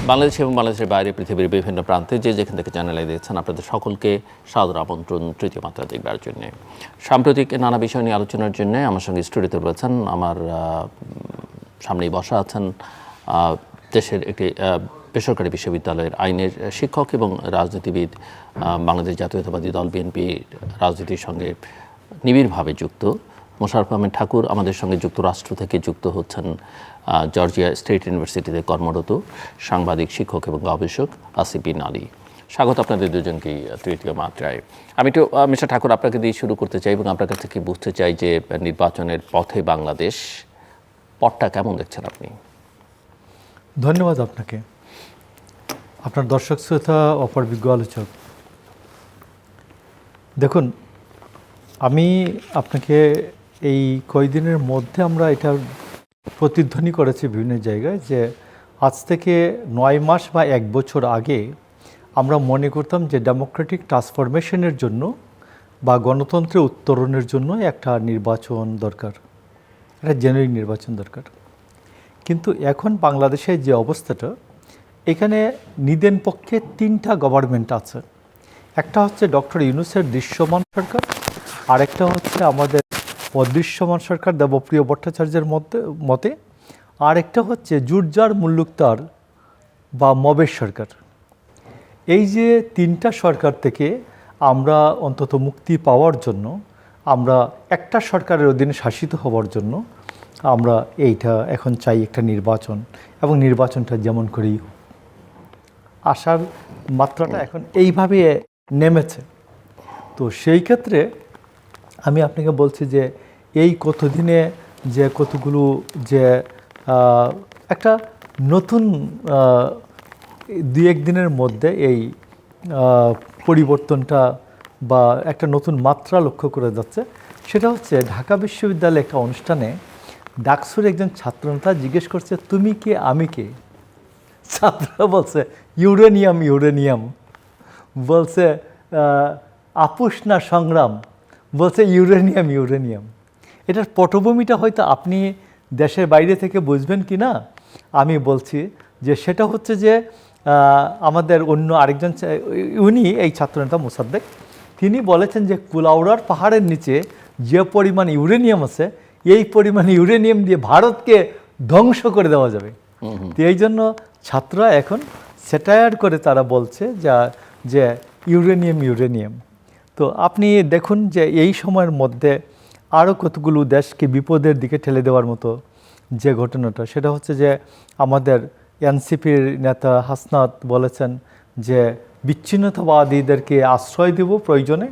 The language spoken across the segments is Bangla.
বাংলাদেশ এবং বাংলাদেশের বাইরে পৃথিবীর বিভিন্ন প্রান্তে যে যেখান থেকে চ্যানেলে দেখছেন আপনাদের সকলকে সাদর আমন্ত্রণ তৃতীয় মাত্রা দেখবার জন্য। সাম্প্রতিক নানা বিষয় নিয়ে আলোচনার জন্য আমার সঙ্গে স্টুডিওতে রয়েছেন, আমার সামনেই বসা আছেন দেশের একটি বেসরকারি বিশ্ববিদ্যালয়ের আইনের শিক্ষক এবং রাজনীতিবিদ, বাংলাদেশ জাতীয়তাবাদী দল বিএনপি রাজনীতির সঙ্গে নিবিড়ভাবে যুক্ত মোশাররফ আহমেদ ঠাকুর। আমাদের সঙ্গে যুক্তরাষ্ট্র থেকে যুক্ত হচ্ছেন জর্জিয়া স্টেট ইউনিভার্সিটিতে কর্মরত সাংবাদিক, শিক্ষক এবং গবেষক আসিফ বিন আলী। স্বাগত আপনাদের দুজনকেই তৃতীয় মাত্রায়। আমি একটু মিস্টার ঠাকুর আপনাকে দিয়ে শুরু করতে চাই এবং আপনার কাছ থেকে বুঝতে চাই যে নির্বাচনের পথে বাংলাদেশ পথটা কেমন দেখছেন আপনি? ধন্যবাদ আপনাকে, আপনার দর্শক শ্রোতা, অপর বিজ্ঞ আলোচক। দেখুন, আমি আপনাকে এই কয়েকদিনের মধ্যে আমরা এটা প্রতিধ্বনি করেছি বিভিন্ন জায়গায় যে আজ থেকে 9 মাস বা 1 বছর আগে আমরা মনে করতাম যে ডেমোক্রেটিক ট্রান্সফরমেশনের জন্য বা গণতন্ত্রের উত্তরণের জন্য একটা নির্বাচন দরকার, একটা জেনুইন নির্বাচন দরকার। কিন্তু এখন বাংলাদেশের যে অবস্থাটা, এখানে নিদেন পক্ষে 3টা গভর্নমেন্ট আছে। একটা হচ্ছে ডক্টর ইউনূসের দৃশ্যমান সরকার, আরেকটা হচ্ছে আমাদের অদৃশ্যমান সরকার দেবপ্রিয় ভট্টাচার্যের মতে, আরেকটা হচ্ছে জুরজার মুল্লুকতার বা মবের সরকার। এই যে 3টা সরকার থেকে আমরা অন্তত মুক্তি পাওয়ার জন্য, আমরা একটা সরকারের অধীনে শাসিত হওয়ার জন্য আমরা এইটা এখন চাই একটা নির্বাচন, এবং নির্বাচনটা যেমন করেই আসার মাত্রাটা এখন এইভাবে নেমেছে। তো সেই ক্ষেত্রে আমি আপনাকে বলছি যে এই কতদিনে যে কতগুলো যে একটা নতুন 2-1 দিনের মধ্যে এই পরিবর্তনটা বা একটা নতুন মাত্রা লক্ষ্য করে যাচ্ছে। সেটা হচ্ছে ঢাকা বিশ্ববিদ্যালয়ে একটা অনুষ্ঠানে ডাকসুর একজন ছাত্রনেতা জিজ্ঞেস করছে, তুমি কে আমি কে? ছাত্ররা বলছে ইউরেনিয়াম ইউরেনিয়াম, বলছে আপোষ না সংগ্রাম, বলছে ইউরেনিয়াম ইউরেনিয়াম। এটার পটভূমিটা হয়তো আপনি দেশের বাইরে থেকে বুঝবেন কি না আমি বলছি যে সেটা হচ্ছে যে আমাদের অন্য আরেকজন, উনি এই ছাত্রনেতা মোসাদ্দেক, তিনি বলেছেন যে কুলাউড়ার পাহাড়ের নিচে যে পরিমাণ ইউরেনিয়াম আছে, এই পরিমাণ ইউরেনিয়াম দিয়ে ভারতকে ধ্বংস করে দেওয়া যাবে। তো এই জন্য ছাত্ররা এখন স্যাটায়ার করে তারা বলছে যে ইউরেনিয়াম ইউরেনিয়াম। তো আপনি দেখুন যে এই সময়ের মধ্যে আরও কতগুলো দেশকে বিপদের দিকে ঠেলে দেওয়ার মতো যে ঘটনাটা, সেটা হচ্ছে যে আমাদের এনসিপির নেতা হাসনাত বলেছেন যে বিচ্ছিন্নতাবাদীদেরকে আশ্রয় দেব, প্রয়োজনে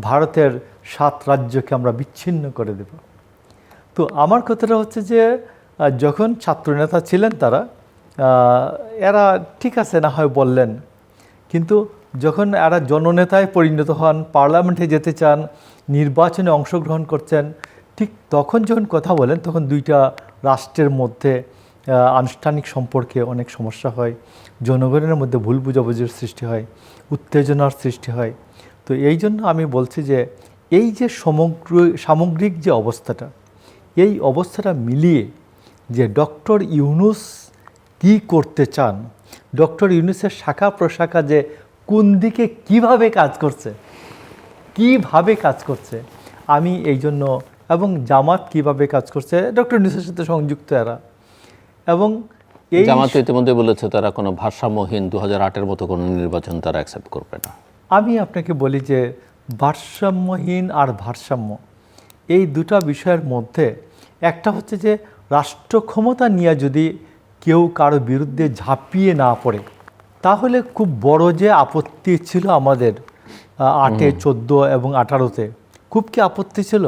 ভারতের 7 রাজ্যকে আমরা বিচ্ছিন্ন করে দেব। তো আমার কথাটা হচ্ছে যে যখন ছাত্রনেতা ছিলেন তারা, এরা ঠিক আছে না হয় বললেন, কিন্তু যখন এরা জননেতায় পরিণত হন, পার্লামেন্টে যেতে চান, নির্বাচনে অংশগ্রহণ করছেন, ঠিক তখন যখন কথা বলেন তখন 2টা রাষ্ট্রের মধ্যে আনুষ্ঠানিক সম্পর্কে অনেক সমস্যা হয়, জনগণের মধ্যে ভুল বুঝাবুঝির সৃষ্টি হয়, উত্তেজনার সৃষ্টি হয়। তো এই জন্য আমি বলছি যে এই যে সামগ্রিক যে অবস্থাটা, এই অবস্থাটা মিলিয়ে যে ডক্টর ইউনূস কী করতে চান, ডক্টর ইউনূসের শাখা প্রশাখা যে কোন দিকে কিভাবে কাজ করছে, আমি এই জন্য, এবং জামাত কিভাবে কাজ করছে, ডক্টর ইউনূসের সাথে সংযুক্ত এরা, এবং এই জামাত ইতিমধ্যে বলেছে তারা কোনো ভারসাম্যহীন 2008-এর মতো কোনো নির্বাচন তারা অ্যাকসেপ্ট করবে না। আমি আপনাকে বলি যে ভারসাম্যহীন আর ভারসাম্য, এই 2টা বিষয়ের মধ্যে একটা হচ্ছে যে রাষ্ট্র ক্ষমতা নিয়ে যদি কেউ কারো বিরুদ্ধে ঝাঁপিয়ে না পড়ে, তাহলে খুব বড় যে আপত্তি ছিল আমাদের 8-এ, 14 এবং 18-তে, খুব কি আপত্তি ছিল?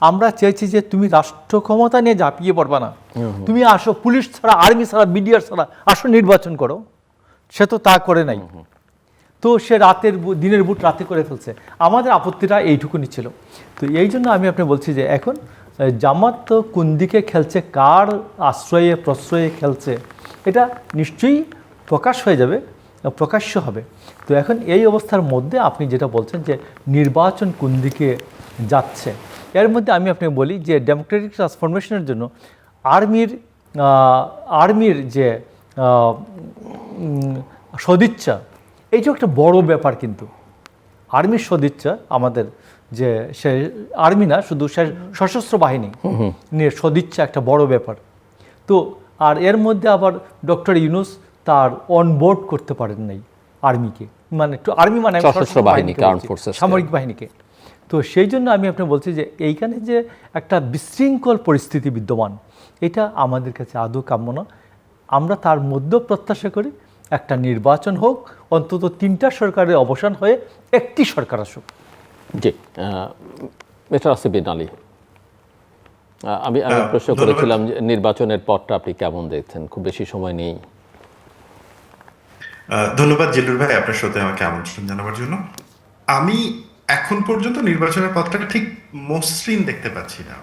আমরা চেয়েছি যে তুমি রাষ্ট্র ক্ষমতা নিয়ে ঝাঁপিয়ে পড়বা না, তুমি আসো, পুলিশ ছাড়া, আর্মি ছাড়া, মিডিয়া ছাড়া আসো, নির্বাচন করো। সে তো তা করে নাই। তো সে দিনের বুট রাতে করে ফেলছে। আমাদের আপত্তিটা এইটুকুনি ছিল। তো এই জন্য আমি আপনি বলছি যে এখন জামাত তো কোন দিকে খেলছে, কার আশ্রয়ে প্রশ্রয়ে খেলছে, এটা নিশ্চয়ই প্রকাশ হয়ে যাবে, প্রকাশ্য হবে। তো এখন এই অবস্থার মধ্যে আপনি যেটা বলছেন যে নির্বাচন কোন দিকে যাচ্ছে, এর মধ্যে আমি আপনাকে বলি যে ডেমোক্রেটিক ট্রান্সফরমেশনের জন্য আর্মির যে সদিচ্ছা, এইটাও একটা বড় ব্যাপার। কিন্তু আর্মির সদিচ্ছা, আমাদের যে সে আর্মি না, শুধু সে সশস্ত্র বাহিনী নিয়ে সদিচ্ছা একটা বড় ব্যাপার। তো আর এর মধ্যে আবার ডক্টর ইউনূস তার অনবোর্ড করতে পারেন নাই আর্মিকে, মানে আর্মি মানে সশস্ত্র বাহিনীকে, আর্মড ফোর্সেস, সামরিক বাহিনীকে। তো সেই জন্য আমি আপনাকে বলছি যে এইখানে যে একটা বিশৃঙ্খল পরিস্থিতি বিদ্যমান, এটা আমাদের কাছে আদৌ কাম্য না। আমরা তার মধ্যেও প্রত্যাশা করি একটা নির্বাচন হোক, অন্তত 3টা সরকারের অবসান হয়ে একটি সরকার আসুক। জি, মিস্টার আসিফ বিন আলী, আমি প্রশ্ন করেছিলাম যে নির্বাচনের পথটা আপনি কেমন দেখছেন? খুব বেশি সময় নেই। ধন্যবাদ জিল্লুর ভাই আপনার সাথে আমাকে আমন্ত্রণ জানাবার জন্য। আমি এখন পর্যন্ত নির্বাচনের পথটা ঠিক মসৃণ দেখতে পাচ্ছি না।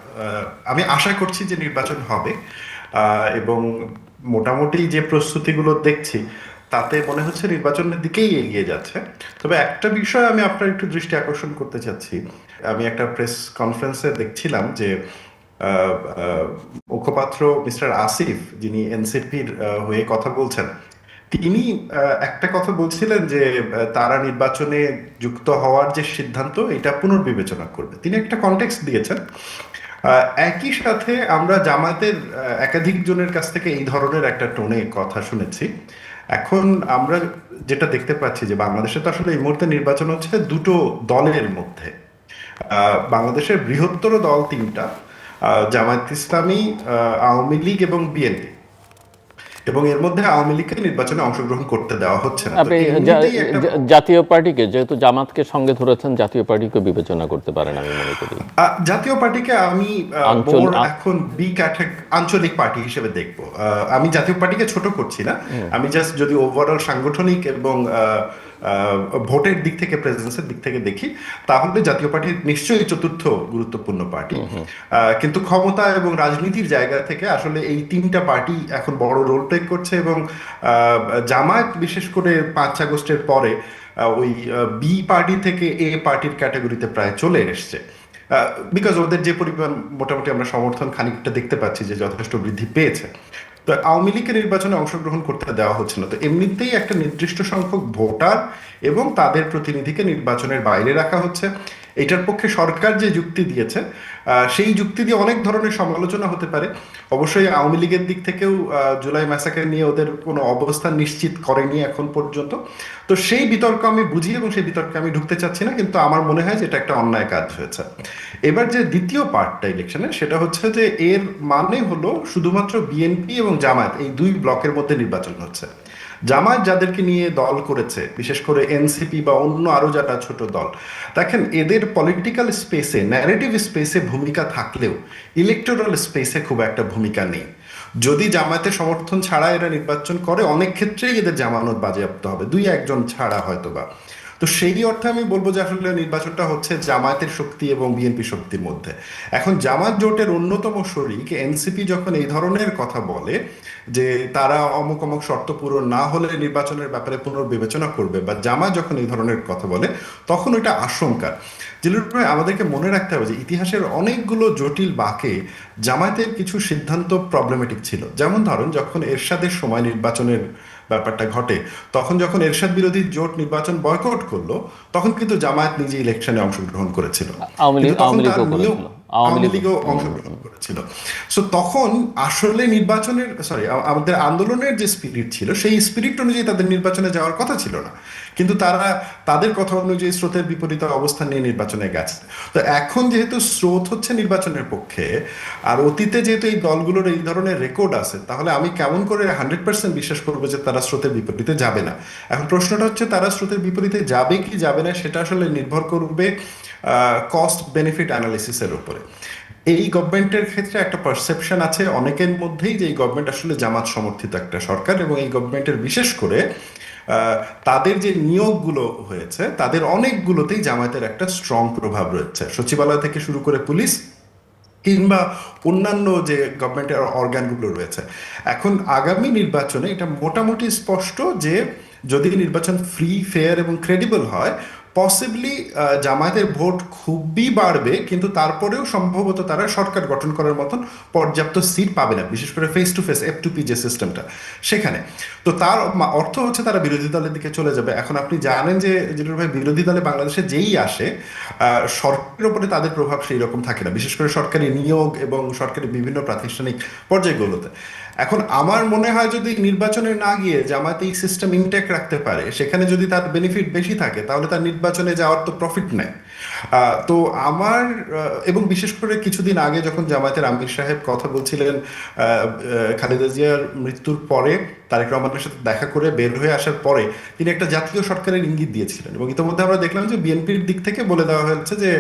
আমি আশা করছি যে নির্বাচন হবে, এবং মোটামুটি যে প্রস্তুতিগুলো দেখছি তাতে মনে হচ্ছে নির্বাচনের দিকেই এগিয়ে যাচ্ছে। তবে একটা বিষয় আমি আপনার একটু দৃষ্টি আকর্ষণ করতে চাচ্ছি। আমি একটা প্রেস কনফারেন্সে দেখছিলাম যে মুখপাত্র মিস্টার আসিফ, যিনি এনসিপির হয়ে কথা বলছেন, তিনি একটা কথা বলছিলেন যে তারা নির্বাচনে যুক্ত হওয়ার যে সিদ্ধান্ত এটা পুনর্বিবেচনা করবে। তিনি একটা কনটেক্সট দিয়েছেন। একই সাথে আমরা জামায়াতের একাধিক জনের কাছ থেকে এই ধরনের একটা টোনে কথা শুনেছি। এখন আমরা যেটা দেখতে পাচ্ছি যে বাংলাদেশে তো আসলে এই মুহূর্তে নির্বাচন হচ্ছে দুটো দলের মধ্যে। বাংলাদেশের বৃহত্তর দল 3টা, জামায়াত ইসলামী, আওয়ামী লীগ এবং বিএনপি, এবং এর মধ্যে আওয়ামী লীগকে নির্বাচনে অংশগ্রহণ করতে দেওয়া হচ্ছে না। আপনি জাতীয় পার্টিকে, যেহেতু জামাতকে সঙ্গে ধরেছেন, জাতীয় পার্টিকে বিবেচনা করতে পারেন আমি মনে করি। জাতীয় পার্টিকে আমি এখন আঞ্চলিক পার্টি হিসেবে দেখবো। আমি জাতীয় পার্টিকে ছোট করছি না, আমি জাস্ট যদি ওভারঅল সাংগঠনিক এবং ভোটের দিক থেকে, প্রেজেন্সের দিক থেকে দেখি, তাহলে জাতীয় পার্টি নিশ্চয়ই চতুর্থ গুরুত্বপূর্ণ পার্টি। কিন্তু ক্ষমতা এবং রাজনীতির জায়গা থেকে আসলে এই 3টা পার্টি এখন বড় রোল প্লে করছে, এবং জামায়াত বিশেষ করে 5 আগস্টের পরে ওই বি পার্টি থেকে এ পার্টির ক্যাটাগরিতে প্রায় চলে এসছে। বিকজ ওদের যে পরিমাণ মোটামুটি আমরা সমর্থন খানিকটা দেখতে পাচ্ছি যে যথেষ্ট বৃদ্ধি পেয়েছে। তো আওয়ামী লীগের নির্বাচনে অংশগ্রহণ করতে দেওয়া হচ্ছে না। তো এমনিতেই একটা নির্দিষ্ট সংখ্যক ভোটার এবং তাদের প্রতিনিধিকে নির্বাচনের বাইরে রাখা হচ্ছে। এটার পক্ষে সরকার যে যুক্তি দিয়েছে, সেই যুক্তি দিয়ে অনেক ধরনের সমালোচনা হতে পারে। অবশ্যই আওয়ামী লীগের দিক থেকেও জুলাই ম্যাসাকার নিয়ে ওদের কোনো অবস্থান নিশ্চিত করেনি এখন পর্যন্ত। তো সেই বিতর্ক আমি বুঝি এবং সেই বিতর্কে আমি ঢুকতে চাচ্ছি না, কিন্তু আমার মনে হয় যে এটা একটা অন্যায় কাজ হয়েছে। এবার যে দ্বিতীয় পার্টটা ইলেকশনের, সেটা হচ্ছে যে এর মানে হলো শুধুমাত্র বিএনপি এবং জামায়াত এই 2 ব্লকের মধ্যে নির্বাচন হচ্ছে। জামায়াত যাদেরকে নিয়ে দল করেছে, বিশেষ করে এনসিপি বা অন্য আরো যারা ছোট দল, দেখেন এদের পলিটিক্যাল স্পেসে, ন্যারেটিভ স্পেসে ভূমিকা থাকলেও ইলেকটোরাল স্পেসে খুব একটা ভূমিকা নেই। যদি জামায়াতের সমর্থন ছাড়া এরা নির্বাচন করে, অনেক ক্ষেত্রেই এদের জামানত বাজেয়াপ্ত হবে, 2-1 ছাড়া হয়তোবা। তো সেই অর্থে আমি বলবো যে আসলে নির্বাচনটা হচ্ছে জামায়াতের শক্তি এবং বিএনপি শক্তির মধ্যে। এখন জামায়াত জোটের অন্যতম শরিক এনসিপি যখন এই ধরনের কথা বলে যে তারা অমুক অমুক শর্ত পূরণ না হলে নির্বাচনের ব্যাপারে পুনর্বিবেচনা করবে, বা জামায়াত যখন এই ধরনের কথা বলে, তখন ওইটা আশঙ্কা। জিলুর ভাই, আমাদেরকে মনে রাখতে হবে যে ইতিহাসের অনেকগুলো জটিল বাঁকে জামায়াতের কিছু সিদ্ধান্ত প্রবলেমেটিক ছিল। যেমন ধরুন, যখন এরশাদের সময় নির্বাচনের ব্যাপারটা ঘটে, তখন যখন এরশাদ বিরোধী জোট নির্বাচন বয়কট করলো, তখন কিন্তু জামায়াত নিজে ইলেকশনে অংশগ্রহণ করেছিল, আওয়ামী লীগও অংশগ্রহণ করেছিল। সো তখন আসলে নির্বাচনের আমাদের আন্দোলনের যে স্পিরিট ছিল, সেই স্পিরিট অনুযায়ী তাদের নির্বাচনে যাওয়ার কথা ছিল না, কিন্তু তারা তাদের কথা অনুযায়ী স্রোতের বিপরীত অবস্থান নিয়ে নির্বাচনে গেছে। তো এখন যেহেতু স্রোত হচ্ছে নির্বাচনের পক্ষে, আর অতীতে যেহেতু এই দলগুলোর এই ধরনের রেকর্ড আছে, তাহলে আমি কেমন করে 100% বিশ্বাস করবো যে তারা স্রোতের বিপরীতে যাবে না? এখন প্রশ্নটা হচ্ছে, তারা স্রোতের বিপরীতে যাবে কি যাবে না, সেটা আসলে নির্ভর করবে কস্ট বেনিফিট অ্যানালিসিসের উপরে। এই গভর্নমেন্টের ক্ষেত্রে একটা পারসেপশন আছে অনেকের মধ্যেই যে এই গভর্নমেন্ট আসলে জামাত সমর্থিত একটা সরকার, এবং এই গভর্নমেন্টের বিশেষ করে তাদের যে নিয়োগগুলো হয়েছে তাদের অনেকগুলোতেই জামায়াতের একটা স্ট্রং প্রভাব রয়েছে, সচিবালয় থেকে শুরু করে পুলিশ কিংবা অন্যান্য যে গভর্নমেন্টের অর্গানগুলো রয়েছে। এখন আগামী নির্বাচনে এটা মোটামুটি স্পষ্ট যে যদি নির্বাচন ফ্রি, ফেয়ার এবং ক্রেডিবল হয়, পসিবলি জামায়াতের ভোট খুবই বাড়বে, কিন্তু তারপরেও সম্ভবত তারা সরকার গঠন করার মতন পর্যাপ্ত সিট পাবে না, বিশেষ করে ফেস টু ফেস F2P যে সিস্টেমটা সেখানে। তো তার অর্থ হচ্ছে তারা বিরোধী দলের দিকে চলে যাবে। এখন আপনি জানেন যে জিলুর ভাই, বিরোধী দলে বাংলাদেশে যেই আসে সরকারের উপরে তাদের প্রভাব সেই রকম থাকে না, বিশেষ করে সরকারি নিয়োগ এবং সরকারি বিভিন্ন প্রাতিষ্ঠানিক পর্যায়গুলোতে। এখন আমার মনে হয় যদি নির্বাচনে না গিয়ে জামায়াত এই সিস্টেম ইনটেক্ট রাখতে পারে, সেখানে যদি তার বেনিফিট বেশি থাকে, তাহলে তার নির্বাচনে যাওয়ার তো প্রফিট নেই। তো আমার এবং বিশেষ করে কিছুদিন আগে যখন জামায়াতের আমির সাহেব কথা বলছিলেন খালেদা জিয়ার মৃত্যুর পরে, তারেক রহমানের সাথে দেখা করে বের হয়ে আসার পরে তিনি একটা জাতীয় সরকারের ইঙ্গিত দিয়েছিলেন, এবং ইতিমধ্যে আমরা দেখলাম যে বিএনপির দিক থেকে বলে দেওয়া হয়েছে যে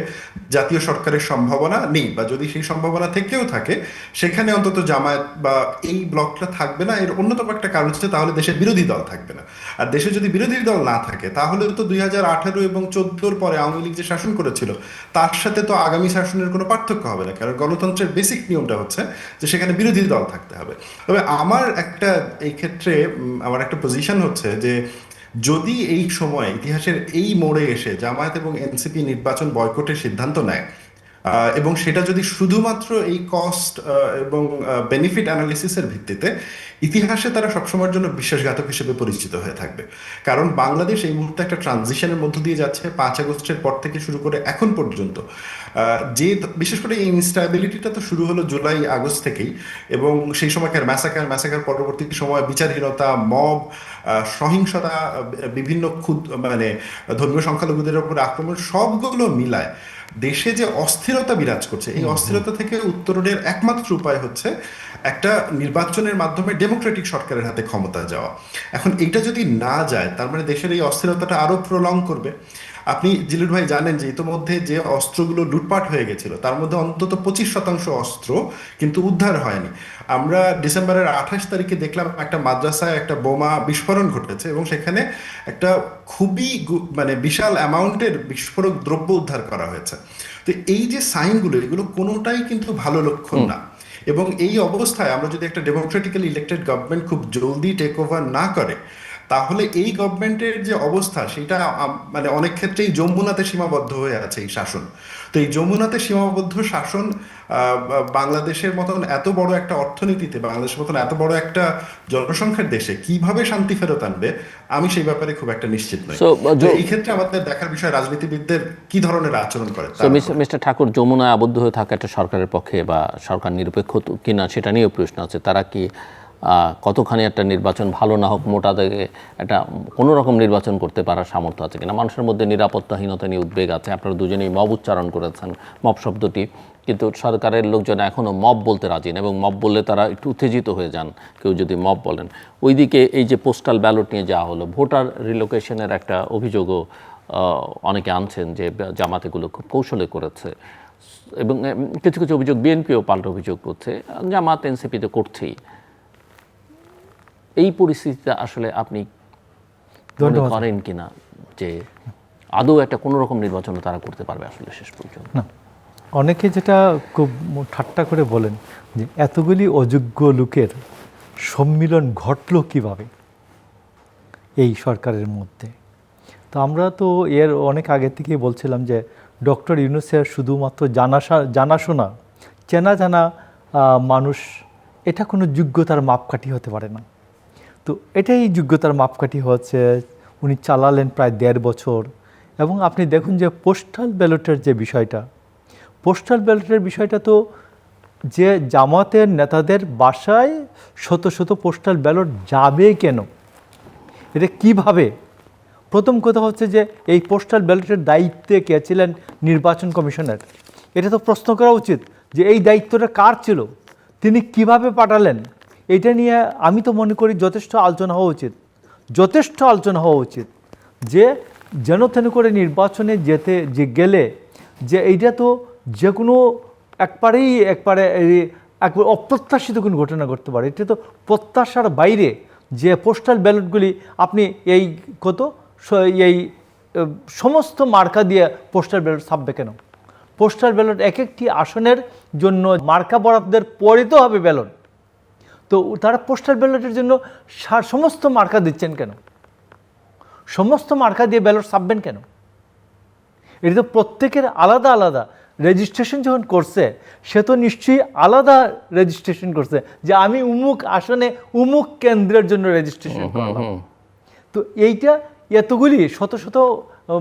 জাতীয় সরকারের সম্ভাবনা নেই, বা যদি সেই সম্ভাবনা থেকেও থাকে সেখানে অন্তত জামায়াত বা এই ব্লকটা থাকবে না। এর অন্যতম একটা কারণ হচ্ছে তাহলে দেশে বিরোধী দল থাকবে না। আর দেশে যদি বিরোধী দল না থাকে, তাহলে তো 2018 এবং 2014 পরে আওয়ামী লীগ যে শাসন করেছিল তার সাথে তো আগামী শাসনের কোনো পার্থক্য হবে না, কারণ গণতন্ত্রের বেসিক নিয়মটা হচ্ছে যে সেখানে বিরোধী দল থাকতে হবে। তবে আমার একটা এই ক্ষেত্রে আমার একটা পজিশন হচ্ছে যে যদি এই সময় ইতিহাসের এই মোড়ে এসে জামায়াত এবং এনসিপি নির্বাচন বয়কটের সিদ্ধান্ত নেয়, এবং সেটা যদি শুধুমাত্র এই কস্ট এবং বেনিফিট অ্যানালিসিসের ভিত্তিতে, ইতিহাসে তারা সবসময়ের জন্য বিশ্বাসঘাতক হিসেবে পরিচিত হয়ে থাকবে। কারণ বাংলাদেশ এই মুহূর্তে একটা ট্রানজিশনের মধ্য দিয়ে যাচ্ছে। 5 আগস্টের পর থেকে শুরু করে এখন পর্যন্ত যে বিশেষ করে এই ইনস্ট্যাবিলিটিটা তো শুরু হলো জুলাই আগস্ট থেকেই, এবং সেই সময়কার ম্যাসাকার পরবর্তী সময় বিচারহীনতা, মব, সহিংসতা, বিভিন্ন মানে ধর্মীয় সংখ্যালঘুদের উপর আক্রমণ, সবগুলো মিলায় দেশে যে অস্থিরতা বিরাজ করছে, এই অস্থিরতা থেকে উত্তরণের একমাত্র উপায় হচ্ছে একটা নির্বাচনের মাধ্যমে ডেমোক্রেটিক সরকারের হাতে ক্ষমতা যাওয়া। এখন এটা যদি না যায়, তার মানে দেশের এই অস্থিরতাটা আরো প্রলং করবে। আপনি জিলুর ভাই জানেন যে ইতোমধ্যে যে অস্ত্রগুলো লুটপাট হয়ে গেছিল তার মধ্যে অন্তত 25% অস্ত্র কিন্তু উদ্ধার হয়নি। আমরা ডিসেম্বরের 28 তারিখে দেখলাম একটা মাদ্রাসায় একটা বোমা বিস্ফোরণ ঘটেছে, এবং সেখানে একটা খুবই মানে বিশাল অ্যামাউন্টের বিস্ফোরক দ্রব্য উদ্ধার করা হয়েছে। তো এই যে সাইনগুলো, এগুলো কোনোটাই কিন্তু ভালো লক্ষণ না। এবং এই অবস্থায় আমরা যদি একটা ডেমোক্রেটিক্যালি ইলেক্টেড গভর্নমেন্ট খুব জলদি টেক ওভার না করে, তাহলে এই গভর্নমেন্টের যে অবস্থা সেটা মানে অনেক ক্ষেত্রেই যমুনাতে সীমাবদ্ধ হয়ে আছে এই শাসন। তো এই যমুনাতে সীমাবদ্ধ শাসন বাংলাদেশের মতন এত বড় একটা অর্থনীতিতে, বাংলাদেশের মতন এত বড় একটা জনসংখ্যার দেশে কিভাবে শান্তি ফেরত আনবে, আমি সেই ব্যাপারে খুব একটা নিশ্চিত নই। এই ক্ষেত্রে আমাদের দেখার বিষয় রাজনীতিবিদদের কি ধরনের আচরণ করে। মিস্টার ঠাকুর, যমুনায় আবদ্ধ হয়ে থাকা একটা সরকারের পক্ষে বা সরকার নিরপেক্ষ কিনা সেটা নিয়েও প্রশ্ন আছে। তারা কি কতখানি একটা নির্বাচন ভালো না হোক মোটা দাগে একটা কোনো রকম নির্বাচন করতে পারার সামর্থ্য আছে কিনা? মানুষের মধ্যে নিরাপত্তাহীনতা নিয়ে উদ্বেগ আছে। আপনারা দুজনেই মব উচ্চারণ করেছেন, মব শব্দটি, কিন্তু সরকারের লোকজন এখনও মব বলতে রাজি না, এবং মব বললে তারা একটু উত্তেজিত হয়ে যান কেউ যদি মব বলেন। ওইদিকে এই যে পোস্টাল ব্যালট নিয়ে যাওয়া হলো, ভোটার রিলোকেশনের একটা অভিযোগও অনেকে আনছেন যে জামাত এগুলো খুব কৌশলে করেছে, এবং কিছু কিছু অভিযোগ বিএনপিও পাল্টা অভিযোগ করছে, জামাত এনসিপি তো করছেই। এই পরিস্থিতিতে আসলে আপনি মনে করেন কিনা যে আদৌ একটা কোনো রকম নির্বাচন তারা করতে পারবে আসলে শেষ পর্যন্ত? না, অনেকে যেটা খুব ঠাট্টা করে বলেন যে এতগুলি অযোগ্য লোকের সম্মিলন ঘটলো কিভাবে এই সরকারের মধ্যে। তো আমরা তো এর অনেক আগে থেকেই বলছিলাম যে ডক্টর ইউনূসের শুধুমাত্র জানাশোনা চেনা জানা মানুষ, এটা কোনো যোগ্যতার মাপকাঠি হতে পারে না। তো এটাই যোগ্যতার মাপকাঠি হচ্ছে উনি চালালেন প্রায় 1.5 বছর। এবং আপনি দেখুন যে পোস্টাল ব্যালটের যে বিষয়টা, পোস্টাল ব্যালটের বিষয়টা তো যে জামাতের নেতাদের বাসায় শত শত পোস্টাল ব্যালট যাবে কেন, এটা কিভাবে? প্রথম কথা হচ্ছে যে এই পোস্টাল ব্যালটের দায়িত্বে কে ছিলেন নির্বাচন কমিশনের, এটা তো প্রশ্ন করা উচিত যে এই দায়িত্বটা কার ছিল, তিনি কিভাবে পাঠালেন। এটা নিয়ে আমি তো মনে করি যথেষ্ট আলোচনা হওয়া উচিত যে যেন তেন করে নির্বাচনে গেলে যে এইটা তো যে কোনো একবারে অপ্রত্যাশিত কোনো ঘটনা ঘটতে পারে। এটা তো প্রত্যাশার বাইরে যে পোস্টাল ব্যালটগুলি আপনি এই সমস্ত মার্কা দিয়ে পোস্টাল ব্যালট ছাপবে কেন? পোস্টাল ব্যালট এক একটি আসনের জন্য মার্কা বরাদ্দের পরে তো হবে ব্যালট, তো তারা পোস্টাল ব্যালটের জন্য সমস্ত মার্কা দিচ্ছেন কেন? সমস্ত মার্কা দিয়ে ব্যালট ছাপবেন কেন? এটা তো প্রত্যেকের আলাদা আলাদা রেজিস্ট্রেশন যখন করছে, সে তো নিশ্চয়ই আলাদা রেজিস্ট্রেশন করছে যে আমি উমুক আসনে উমুক কেন্দ্রের জন্য রেজিস্ট্রেশন করলাম। তো এইটা এতগুলি শত শত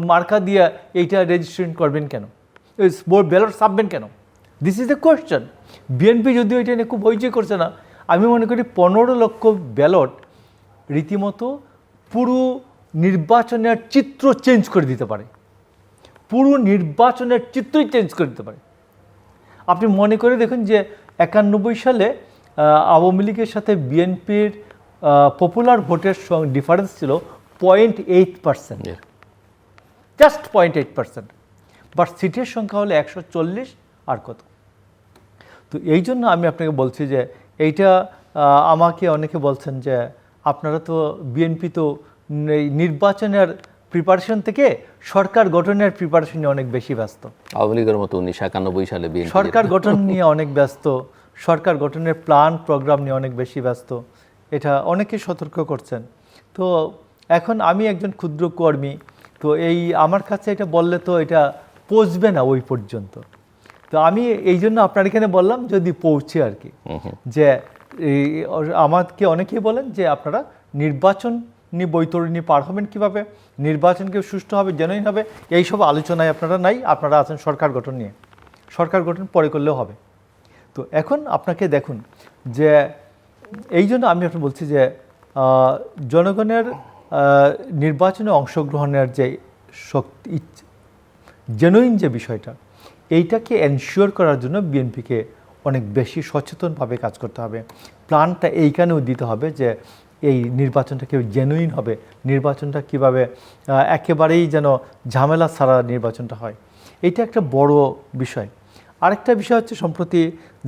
মার্কা দিয়ে এইটা রেজিস্ট্রেশন করবেন কেন, ব্যালট ছাপবেন কেন? This is the question. BNP যদিও এটা নিয়ে খুব হইচই করছে না, আমি মনে করি 15 লক্ষ ব্যালট রীতিমতো পুরো নির্বাচনের চিত্র চেঞ্জ করে দিতে পারে, পুরো নির্বাচনের চিত্রই চেঞ্জ করে দিতে পারে। আপনি মনে করে দেখুন যে 91 সালে আওয়ামী লীগের সাথে বিএনপির পপুলার ভোটের ডিফারেন্স ছিল 0.8%, জাস্ট 0.8%, বাট সিটের সংখ্যা হলো 140 আর কত। তো এই জন্য আমি আপনাকে বলছি যে এইটা আমাকে অনেকে বলছেন যে আপনারা তো বিএনপি তো নির্বাচনের প্রিপারেশন থেকে সরকার গঠনের প্রিপারেশনে অনেক বেশি ব্যস্ত। আওয়ামী লীগের মতো 1991 সালে বিএনপি সরকার গঠন নিয়ে অনেক ব্যস্ত, সরকার গঠনের প্ল্যান প্রোগ্রাম নিয়ে অনেক বেশি ব্যস্ত, এটা অনেকে সতর্ক করছেন। তো এখন আমি একজন ক্ষুদ্র কর্মী, তো এই আমার কাছে এটা বললে তো এটা পৌঁছবে না ওই পর্যন্ত। তো আমি এই জন্য আপনার এখানে বললাম যদি পৌঁছে আর কি, যে আমাকে অনেকেই বলেন যে আপনারা নির্বাচন নিয়ে বৈতরণী পার হবেন কীভাবে, নির্বাচনকে সুষ্ঠু হবে, জেনুইন হবে, এইসব আলোচনায় আপনারা নাই, আপনারা আছেন সরকার গঠন নিয়ে। সরকার গঠন পরে করলেও হবে। তো এখন আপনাকে দেখুন যে এই জন্য আমি আপনাকে বলছি যে জনগণের নির্বাচনে অংশগ্রহণের যে শক্তি, জেনুইন যে বিষয়টা, এইটাকে এনশিওর করার জন্য বিএনপিকে অনেক বেশি সচেতনভাবে কাজ করতে হবে। প্ল্যানটা এইখানেও দিতে হবে যে এই নির্বাচনটা কেউ জেনুইন হবে, নির্বাচনটা কিভাবে একেবারেই যেন ঝামেলা ছাড়া নির্বাচনটা হয়, এইটা একটা বড় বিষয়। আরেকটা বিষয় হচ্ছে সম্প্রতি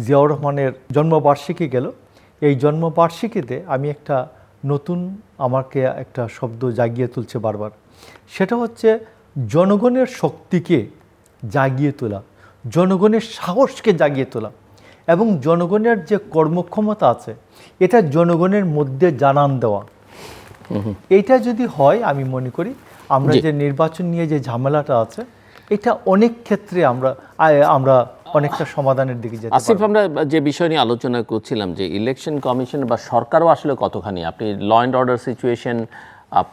জিয়াউর রহমানের জন্মবার্ষিকী গেল, এই জন্মবার্ষিকীতে আমি একটা নতুন আমাকে একটা শব্দ জাগিয়ে তুলছে বারবার, সেটা হচ্ছে জনগণের শক্তিকে জাগিয়ে তোলা, জনগণের সাহসকে জাগিয়ে তোলা, এবং জনগণের যে কর্মক্ষমতা আছে এটা জনগণের মধ্যে জানান দেওয়া। এইটা যদি হয় আমি মনে করি আমরা যে নির্বাচন নিয়ে যে ঝামেলাটা আছে এটা অনেক ক্ষেত্রে আমরা অনেকটা সমাধানের দিকে যেতে পারব। আসিফ, আমরা যে বিষয় নিয়ে আলোচনা করছিলাম যে ইলেকশন কমিশন বা সরকারও আসলে কতখানি, আপনি ল অ্যান্ড অর্ডার সিচুয়েশন,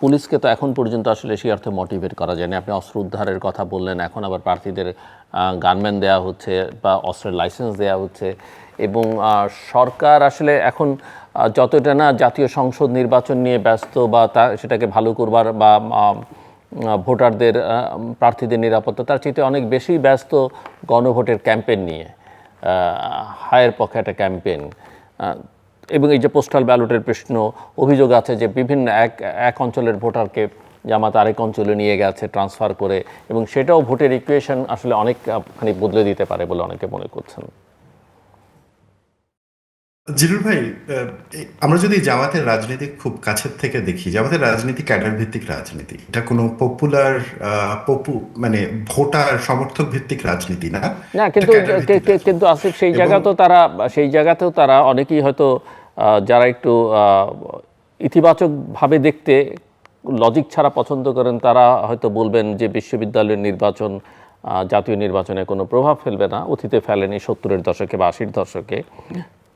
পুলিশকে তো এখন পর্যন্ত আসলে সেই অর্থে মোটিভেট করা যায়নি। আপনি অস্ত্র উদ্ধারের কথা বললেন, এখন আবার প্রার্থীদের গানম্যান দেওয়া হচ্ছে বা অস্ত্রের লাইসেন্স দেওয়া হচ্ছে, এবং সরকার আসলে এখন যতটা না জাতীয় সংসদ নির্বাচন নিয়ে ব্যস্ত বা সেটাকে ভালো করবার বা ভোটারদের প্রার্থীদের নিরাপত্তা, তার চেয়ে অনেক বেশি ব্যস্ত গণভোটের ক্যাম্পেইন নিয়ে, হায়ের পক্ষে একটা ক্যাম্পেইন। এবং এই যে পোস্টাল ব্যালটের প্রশ্ন, অভিযোগ আছে যে বিভিন্ন এক অঞ্চলের ভোটারকে জামাত আরেক অঞ্চলে নিয়ে গেছে ট্রান্সফার করে, এবং সেটাও ভোটের ইকুয়েশন আসলে অনেকখানি বদলে দিতে পারে বলে অনেকে মনে করছেন। জিলুর ভাই, আমরা যদি জামাতের রাজনীতি খুব কাছের থেকে দেখি, জামাতের রাজনীতি ক্যাডার ভিত্তিক রাজনীতি, এটা কোনো পপুলার মানে ভোটার সমর্থক ভিত্তিক রাজনীতি না। কিন্তু আসিফ, সেই জায়গাতেও তারা অনেকেই হয়তো যারা একটু ইতিবাচকভাবে দেখতে লজিক ছাড়া পছন্দ করেন, তারা হয়তো বলবেন যে বিশ্ববিদ্যালয়ের নির্বাচন জাতীয় নির্বাচনে কোনো প্রভাব ফেলবে না, অতীতে ফেলেনি 70-এর দশকে বা 80-র দশকে।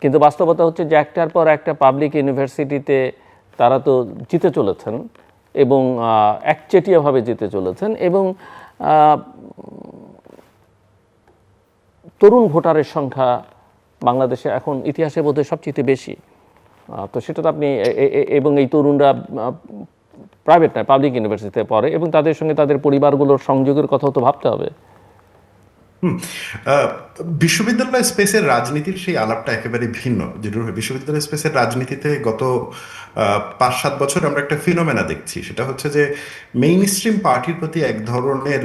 কিন্তু বাস্তবতা হচ্ছে যে একটার পর একটা পাবলিক ইউনিভার্সিটিতে তারা তো জিতে চলেছেন, এবং একচেটিয়াভাবে জিতে চলেছেন, এবং তরুণ ভোটারের সংখ্যা বাংলাদেশে এখন ইতিহাসে বোধহয় সবচেয়ে বেশি। তো সেটা তো আপনি, এবং এই তরুণরা প্রাইভেট নয় পাবলিক ইউনিভার্সিটিতে পড়ে, এবং তাদের সঙ্গে তাদের পরিবারগুলোর সংযোগের কথাও তো ভাবতে হবে। বিশ্ববিদ্যালয় স্পেসের রাজনীতির সেই আলাপটা একেবারে ভিন্ন। বিশ্ববিদ্যালয় স্পেসের রাজনীতিতে গত 5-7 বছর আমরা একটা ফিনোমেনা দেখছি, সেটা হচ্ছে যে মেইন স্ট্রিম পার্টির প্রতি এক ধরনের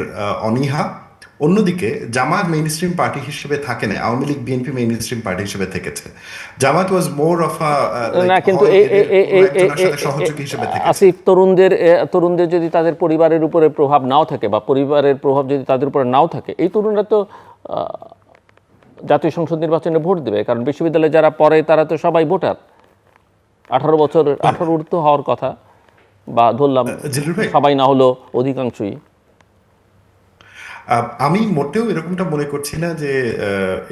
অনীহা, অন্যদিকে জামাত মেইন স্ট্রিম পার্টি হিসেবে থাকে না, Awami League BNP main stream party হিসেবে থেকেছে। জামাত ওয়াজ মোর অফ আ কিন্তু সহযোগী হিসেবে থেকে। আসিফ, তরুণদের যদি তাদের পরিবারের উপরে প্রভাব নাও থাকে বা পরিবারের প্রভাব যদি তাদের উপরে নাও থাকে, এই তরুণরা তো জাতীয় সংসদ নির্বাচনে ভোট দেবে, কারণ বিশ্ববিদ্যালয়ে যারা পড়ে তারা তো সবাই ভোটার, 18 ঊর্ধ্ব হওয়ার কথা, বা ধরলাম সবাই না হলো অধিকাংশই। আমি মোটেও এরকমটা মনে করছি না যে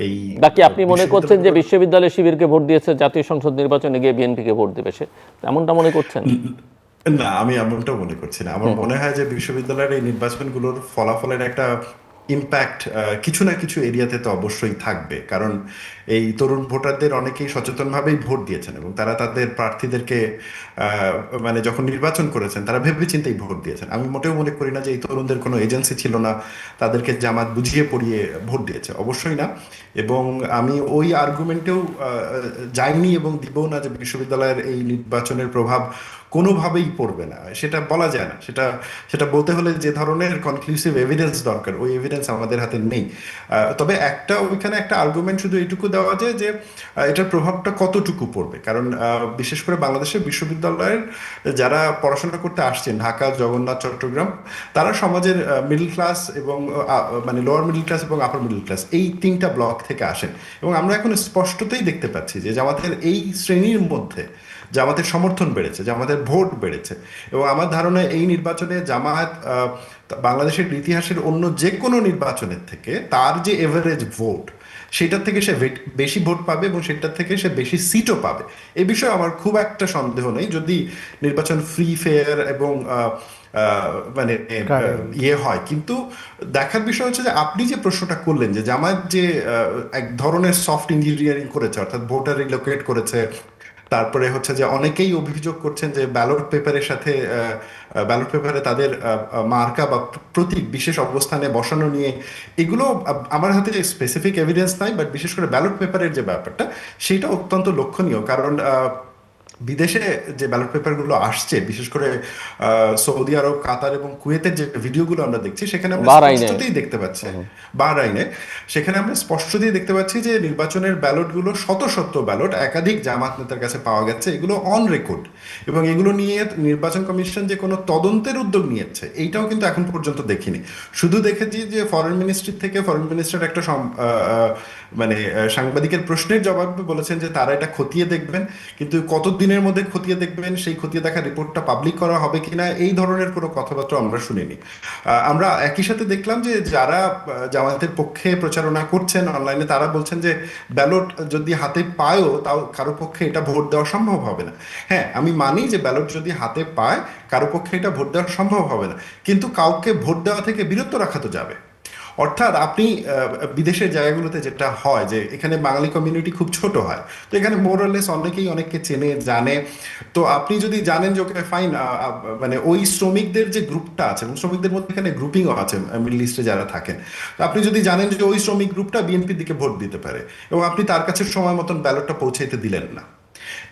এই বাকি আপনি মনে করছেন যে বিশ্ববিদ্যালয় শিবিরকে ভোট দিয়েছে, জাতীয় সংসদ নির্বাচনে গিয়ে বিএনপিকে ভোট দেবে সে, এমনটা মনে করছেন? না, আমি এমনটা মনে করছি না। আমার মনে হয় যে বিশ্ববিদ্যালয়ের এই নির্বাচনগুলোর ফলাফলের একটা ইম্প্যাক্ট কিছু না কিছু এরিয়াতে তো অবশ্যই থাকবে, কারণ এই তরুণ ভোটারদের অনেকেই সচেতনভাবেই ভোট দিয়েছেন এবং তারা তাদের প্রার্থীদেরকে মানে যখন নির্বাচন করেছেন তারা ভেবেচিন্তেই ভোট দিয়েছেন। আমি মোটেও মনে করি না যে এই তরুণদের কোনো এজেন্সি ছিল না, তাদেরকে জামাত বুঝিয়ে পড়িয়ে ভোট দিয়েছে, অবশ্যই না। এবং আমি ওই আর্গুমেন্টেও যাইনি এবং দিবও না যে বিশ্ববিদ্যালয়ের এই নির্বাচনের প্রভাব কোনোভাবেই পড়বে না, সেটা বলা যায় না। সেটা সেটা বলতে হলে যে ধরনের কনক্লুসিভ এভিডেন্স দরকার, ওই এভিডেন্স আমাদের হাতে নেই। তবে ওইখানে একটা আর্গুমেন্ট শুধু এইটুকু দেওয়া যায় যে এটার প্রভাবটা কতটুকু পড়বে, কারণ বিশেষ করে বাংলাদেশের বিশ্ববিদ্যালয়ের যারা পড়াশোনা করতে আসছেন ঢাকা, জগন্নাথ, চট্টগ্রাম, তারা সমাজের মিডল ক্লাস এবং মানে লোয়ার মিডল ক্লাস এবং আপার মিডল ক্লাস এই তিনটা ব্লক থেকে আসেন। এবং আমরা এখন স্পষ্টতই দেখতে পাচ্ছি যে আমাদের এই শ্রেণীর মধ্যে জামাতের সমর্থন বেড়েছে, জামাতের ভোট বেড়েছে। এবং আমার ধারণা এই নির্বাচনে জামায়াত বাংলাদেশের ইতিহাসের অন্য যে কোনো নির্বাচনের থেকে তার যে এভারেজ ভোট, সেটার থেকে সে বেশি ভোট পাবে এবং সেটার থেকে সে বেশি সিটও পাবে। এই বিষয়ে আমার খুব একটা সন্দেহ নেই, যদি নির্বাচন ফ্রি ফেয়ার এবং মানে ইয়ে হয়। কিন্তু দেখার বিষয় হচ্ছে যে আপনি যে প্রশ্নটা করলেন যে জামায়াত যে এক ধরনের সফট ইঞ্জিনিয়ারিং করেছে, অর্থাৎ ভোটার রিলোকেট করেছে, তারপরে হচ্ছে যে অনেকেই অভিযোগ করছেন যে ব্যালট পেপারের সাথে ব্যালট পেপারে তাদের মার্কা বা প্রতীক বিশেষ অবস্থানে বসানো নিয়ে, এগুলো আমার হাতে স্পেসিফিক এভিডেন্স নাই, বাট বিশেষ করে ব্যালট পেপারের যে ব্যাপারটা সেটা অত্যন্ত লক্ষণীয়। কারণ বিদেশে যে ব্যালট পেপারগুলো আসছে, বিশেষ করে সৌদি আরব, কাতার এবং কুয়েতের যে ভিডিওগুলো আমরা দেখছি, সেখানে আমরা স্পষ্টতই দেখতে পাচ্ছি, বাহরাইনে, সেখানে আমরা স্পষ্টতই দেখতে পাচ্ছি যে নির্বাচনের ব্যালটগুলো শত শত ব্যালট একাধিক জামাত নেতার কাছে পাওয়া গেছে, এগুলো অন রেকর্ড। এবং এগুলো নিয়ে নির্বাচন কমিশন যে কোনো তদন্তের উদ্যোগ নিয়েছে এইটাও কিন্তু এখন পর্যন্ত দেখিনি। শুধু দেখেছি যে ফরেন মিনিস্ট্রি থেকে ফরেন মিনিস্টার একটা মানে সাংবাদিকের প্রশ্নের জবাবে বলেছেন যে তারা এটা খতিয়ে দেখবেন, কিন্তু কতদিনের মধ্যে খতিয়ে দেখবেন, সেই খতিয়ে দেখা রিপোর্টটা পাবলিক করা হবে কিনা, এই ধরনের কোনো কথাবার্তা আমরা শুনিনি। আমরা একই সাথে দেখলাম যে যারা জামায়াতের পক্ষে প্রচারণা করছেন অনলাইনে, তারা বলছেন যে ব্যালট যদি হাতে পায়ও তাও কারো পক্ষে এটা ভোট দেওয়া সম্ভব হবে না। হ্যাঁ, আমি মানি যে ব্যালট যদি হাতে পায় কারো পক্ষে এটা ভোট দেওয়া সম্ভব হবে না, কিন্তু কাউকে ভোট দেওয়া থেকে বিরত রাখা তো যাবে। অর্থাৎ আপনি বিদেশের জায়গাগুলোতে যেটা হয় যে এখানে বাঙালি কমিউনিটি খুব ছোট হয়, তো এখানে মোরলেস অনেকেই অনেককে চেনে জানে। তো আপনি যদি জানেন যে ওকে ফাইন, মানে ওই শ্রমিকদের যে গ্রুপটা আছে, এবং শ্রমিকদের মধ্যে এখানে গ্রুপিংও আছে মিডল ইস্টে যারা থাকেন, তো আপনি যদি জানেন যে ওই শ্রমিক গ্রুপটা বিএনপির দিকে ভোট দিতে পারে এবং আপনি তার কাছে সময় মতন ব্যালটটা পৌঁছাইতে দিলেন না,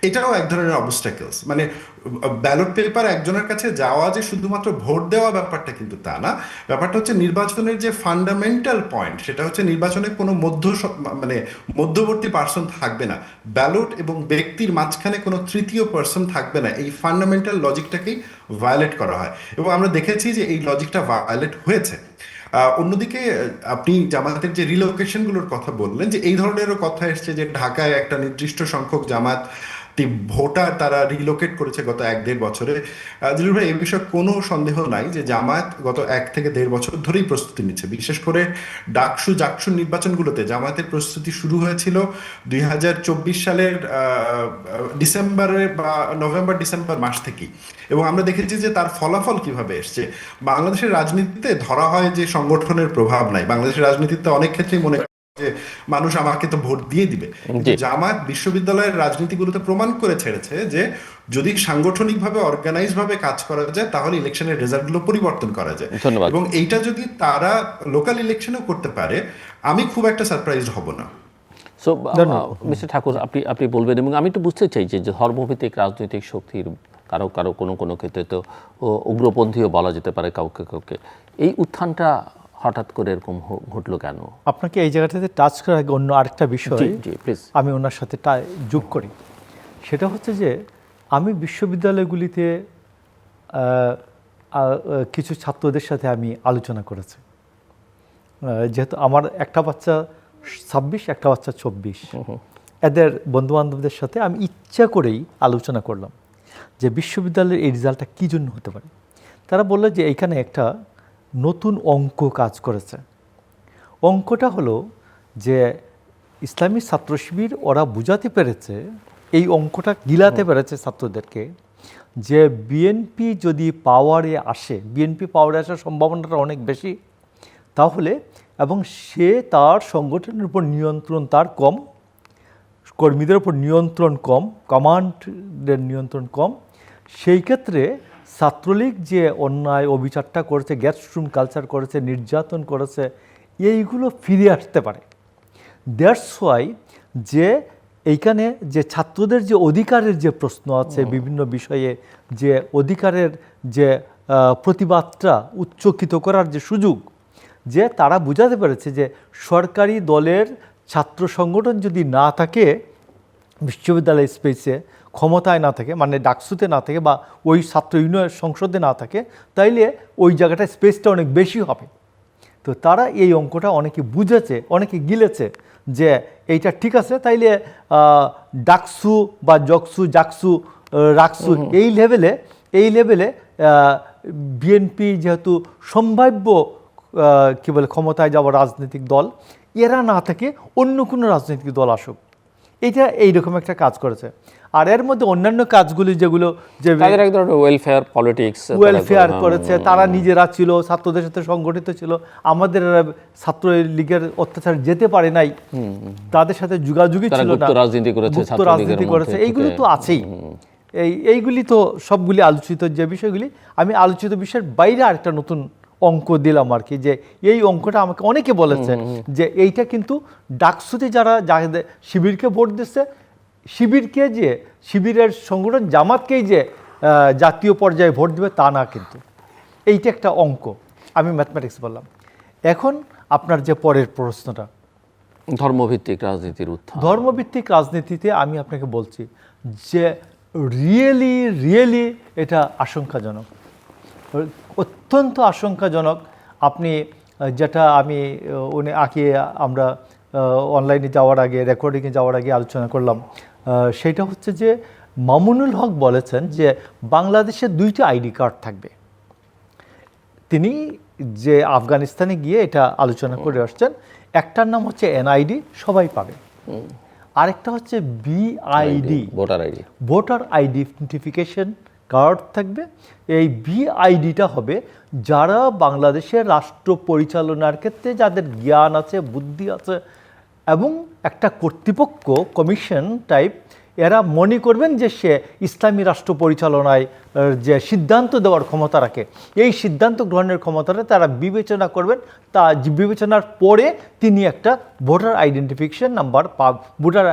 এটাও এক ধরনের অবস্টাকেলস। মানে ব্যালট পেপার একজনের কাছে যাওয়া যে শুধুমাত্র ভোট দেওয়া ব্যাপারটা কিন্তু তা না, ব্যাপারটা হচ্ছে নির্বাচনের যে ফান্ডামেন্টাল পয়েন্ট, সেটা হচ্ছে নির্বাচনে কোনো মানে মধ্যবর্তী পার্সন থাকবে না, ব্যালট এবং ব্যক্তির মাঝখানে কোনো তৃতীয় পার্সন থাকবে না, এই ফান্ডামেন্টাল লজিকটাকেই ভায়োলেট করা হয় এবং আমরা দেখেছি যে এই লজিকটা ভায়োলেট হয়েছে। অন্যদিকে আপনি জামাতের যে রিলোকেশনগুলোর কথা বললেন, যে এই ধরনেরও কথা এসছে যে ঢাকায় একটা নির্দিষ্ট সংখ্যক জামাত ভোটার তারা রিলোকেট করেছে গত 1-1.5 বছরে। দিলুর ভাই, এই বিষয়ে কোনো সন্দেহ নাই যে জামায়াত গত 1 থেকে 1.5 বছর ধরেই প্রস্তুতি নিচ্ছে। বিশেষ করে জাকসু নির্বাচনগুলোতে জামায়াতের প্রস্তুতি শুরু হয়েছিল 2024 সালের ডিসেম্বরে বা নভেম্বর-ডিসেম্বর মাস থেকেই, এবং আমরা দেখেছি যে তার ফলাফল কিভাবে এসছে। বাংলাদেশের রাজনীতিতে ধরা হয় যে সংগঠনের প্রভাব নাই, বাংলাদেশের রাজনীতিতে অনেক ক্ষেত্রেই মনে যে মানুষ আমাকে তো ভোট দিয়ে দিবে। জামাত বিশ্ববিদ্যালয়ের রাজনীতিগুলোতে প্রমাণ করে ছেড়েছে যে যদি সাংগঠনিকভাবে অর্গানাইজ ভাবে কাজ করা যায় তাহলে ইলেকশনের রেজাল্টগুলো পরিবর্তন করা যায়, এবং এইটা যদি তারা লোকাল ইলেকশনও করতে পারে আমি খুব একটা সারপ্রাইজড হব না। সো মিস্টার ঠাকুর, আপনি বলবেন, এবং আমি তো বুঝতে চাই যে ধর্মভিত্তিক রাজনৈতিক শক্তির কারো কোনো ক্ষেত্রে তো উগ্রপন্থীও বলা যেতে পারে কাউকে, এই উত্থানটা হঠাৎ করে এরকম ঘটলো কেন? আপনাকে এই জায়গাটাতে টাচ করার আগে অন্য আরেকটা বিষয় আমি ওনার সাথে যোগ করি, সেটা হচ্ছে যে আমি বিশ্ববিদ্যালয়গুলিতে কিছু ছাত্রদের সাথে আমি আলোচনা করেছি, যেহেতু আমার একটা বাচ্চা 26, একটা বাচ্চা 24, এদের বন্ধুবান্ধবদের সাথে আমি ইচ্ছা করেই আলোচনা করলাম যে বিশ্ববিদ্যালয়ের এই রেজাল্টটা কী জন্য হতে পারে। তারা বললো যে এইখানে একটা নতুন অঙ্ক কাজ করেছে, অঙ্কটা হলো যে ইসলামী ছাত্র শিবির ওরা বুঝাতে পেরেছে, এই অঙ্কটা গিলাতে পেরেছে ছাত্রদেরকে, যে বিএনপি যদি পাওয়ারে আসে, বিএনপি পাওয়ারে আসার সম্ভাবনাটা অনেক বেশি, তাহলে এবং সে তার সংগঠনের উপর নিয়ন্ত্রণ তার কম, কর্মীদের উপর নিয়ন্ত্রণ কম, কমান্ডের নিয়ন্ত্রণ কম, সেই ক্ষেত্রে ছাত্রলীগ যে অন্যায় অবিচারটা করেছে, গ্যাসরুম কালচার করেছে, নির্যাতন করেছে, এইগুলো ফিরে আসতে পারে। দ্যাটস ওয়াই যে এইখানে যে ছাত্রদের যে অধিকারের যে প্রশ্ন আছে, বিভিন্ন বিষয়ে যে অধিকারের যে প্রতিবাদটা উচ্চকিত করার যে সুযোগ, যে তারা বুঝাতে পেরেছে যে সরকারি দলের ছাত্র সংগঠন যদি না থাকে, বিশ্ববিদ্যালয় স্পেসে ক্ষমতায় না থাকে, মানে ডাকসুতে না থাকে বা ওই ছাত্র ইউনিয়ন সংসদে না থাকে, তাইলে ওই জায়গাটা স্পেসটা অনেক বেশি হবে। তো তারা এই অঙ্কটা অনেকে বুঝেছে, অনেকে গিলেছে যে এইটা ঠিক আছে, তাইলে ডাকসু বা জকসু, জাকসু, রাকসু এই লেভেলে বিএনপি যেহেতু সম্ভাব্য কী বলে ক্ষমতায় যাওয়া রাজনৈতিক দল, এরা না থেকে অন্য কোনো রাজনৈতিক দল আসুক, এটা এইরকম একটা কাজ করেছে। আর এর মধ্যে অন্যান্য কাজগুলি যেগুলো যে ওয়েলফেয়ার পলিটিক্স, ওয়েলফেয়ার করেছে, তারা নিজেরা ছিল, ছাত্রদের সাথে সংগঠিত ছিল, আমাদের ছাত্র লীগের অত্যাচার যেতে পারে নাই, তাদের সাথে যোগাযোগই ছিল না, গুপ্ত রাজনীতি করেছে, এইগুলি তো আছেই। এইগুলি তো সবগুলি আলোচিত যে বিষয়গুলি, আমি আলোচিত বিষয়ের বাইরে আরেকটা নতুন অঙ্ক দিলাম আর কি, যে এই অঙ্কটা আমাকে অনেকে বলেছে যে এইটা কিন্তু ডাকসুতে যারা শিবিরকে ভোট দিচ্ছে, শিবিরকে যে শিবিরের সংগঠন জামাতকেই যে জাতীয় পর্যায়ে ভোট দেবে তা না, কিন্তু এইটা একটা অঙ্ক। আমি ম্যাথমেটিক্স বললাম। এখন আপনার যে পরের প্রশ্নটা, ধর্মভিত্তিক রাজনীতির উত্থান, ধর্মভিত্তিক রাজনীতিতে আমি আপনাকে বলছি যে রিয়েলি এটা আশঙ্কাজনক, অত্যন্ত আশঙ্কাজনক। আপনি যেটা আমি আমরা অনলাইনে যাওয়ার আগে, রেকর্ডিংয়ে যাওয়ার আগে আলোচনা করলাম, সেটা হচ্ছে যে মামুনুল হক বলেছেন যে বাংলাদেশে 2টি আইডি কার্ড থাকবে। তিনি যে আফগানিস্তানে গিয়ে এটা আলোচনা করে আসছেন, একটার নাম হচ্ছে এনআইডি, সবাই পাবে, আরেকটা হচ্ছে বিআইডি, ভোটার আইডেন্টিফিকেশন কার্ড থাকবে। এই বিআইডিটা হবে যারা বাংলাদেশের রাষ্ট্র পরিচালনার ক্ষেত্রে যাদের জ্ঞান আছে, বুদ্ধি আছে, এবং একটা কর্তৃপক্ষ কমিশন টাইপ, এরা মনে করবেন যে সে ইসলামী রাষ্ট্র পরিচালনায় যে সিদ্ধান্ত দেওয়ার ক্ষমতা রাখে, এই সিদ্ধান্ত গ্রহণের ক্ষমতাটা তারা বিবেচনা করবেন। তা বিবেচনার পরে তিনি একটা voter identification number voter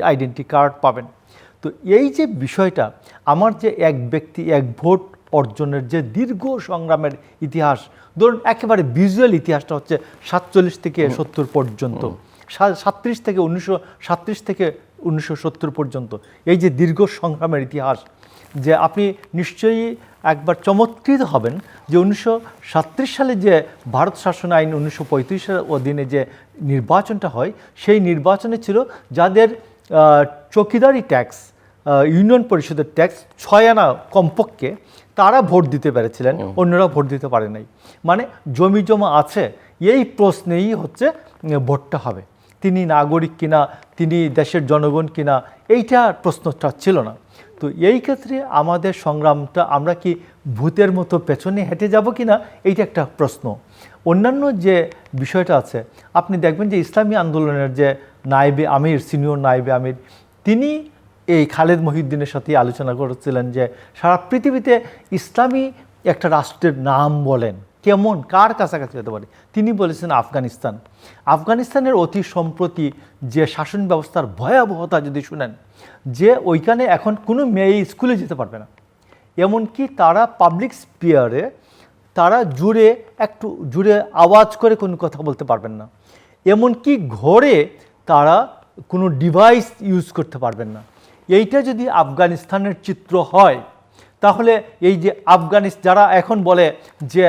identity card পাবেন। তো এই যে বিষয়টা, আমার যে এক ব্যক্তি এক ভোট অর্জনের যে দীর্ঘ সংগ্রামের ইতিহাস, ধরুন একেবারে ভিজুয়াল ইতিহাসটা হচ্ছে 47 থেকে 70 পর্যন্ত, 1937 থেকে 1970 পর্যন্ত, এই যে দীর্ঘ সংগ্রামের ইতিহাস, যে আপনি নিশ্চয়ই একবার চমৎকৃত হবেন যে 1937 সালে যে ভারত শাসন আইন 1935-এর অধীনে যে নির্বাচনটা হয়, সেই নির্বাচনে ছিল যাদের চৌকিদারি ট্যাক্স, ইউনিয়ন পরিষদের ট্যাক্স 6 আনা কমপক্ষে, তারা ভোট দিতে পেরেছিলেন, অন্যরা ভোট দিতে পারে নাই। মানে জমি জমা আছে, এই প্রশ্নেই হচ্ছে ভোটটা হবে, তিনি নাগরিক কিনা, তিনি দেশের জনগণ কিনা, এইটা প্রশ্নটা ছিল না। তো এই ক্ষেত্রে আমাদের সংগ্রামটা, আমরা কি ভূতের মতো পেছনে হেঁটে যাব কিনা, এইটা একটা প্রশ্ন। অন্যান্য যে বিষয়টা আছে, আপনি দেখবেন যে ইসলামী আন্দোলনের যে নায়েবে আমির, সিনিয়র নায়েবে আমির, তিনি এই খালেদ মহিউদ্দিনের সাথে আলোচনা করেছিলেন যে সারা পৃথিবীতে ইসলামী একটা রাষ্ট্রের নাম বলেন, কেমন, কার কাছাকাছি হতে পারে। তিনি বলেছেন আফগানিস্তান। আফগানিস্তানের অতি সম্প্রতি যে শাসন ব্যবস্থার ভয়াবহতা যদি শুনেন, যে ওইখানে এখন কোনো মেয়ে স্কুলে যেতে পারবে না, এমনকি তারা পাবলিক স্পিয়ারে তারা একটু জুড়ে আওয়াজ করে কোনো কথা বলতে পারবেন না, এমনকি ঘরে তারা কোনো ডিভাইস ইউজ করতে পারবেন না। এইটা যদি আফগানিস্তানের চিত্র হয়, তাহলে এই যে যারা এখন বলে যে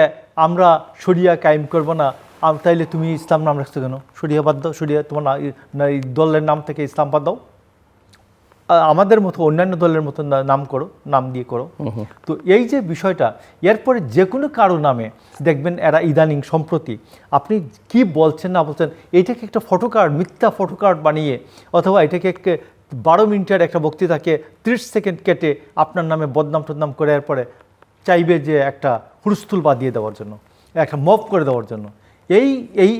আমরা শরিয়া কায়েম করব না, তাইলে তুমি ইসলাম নাম রাখছো কেন? শরিয়া বাদ দাও, শরিয়া তোমার দলের নাম থেকে ইসলাম বাদ দাও। আমাদের মতো অন্যান্য দলের মতো নাম দিয়ে করো। তো এই যে বিষয়টা, এরপরে যে কোনো কারো নামে দেখবেন এরা ইদানিং সম্প্রতি আপনি কি বলছেন না বলছেন, এইটাকে একটা ফটোকার্ড, মিথ্যা ফটোকার্ড বানিয়ে, অথবা এটাকে 12 মিনিটের একটা বক্তৃতাকে 30 সেকেন্ড কেটে আপনার নামে বদনাম টদনাম করে এরপরে চাইবে যে একটা হুলস্থুল বাঁধিয়ে দেওয়ার জন্য, একটা মফ করে দেওয়ার জন্য।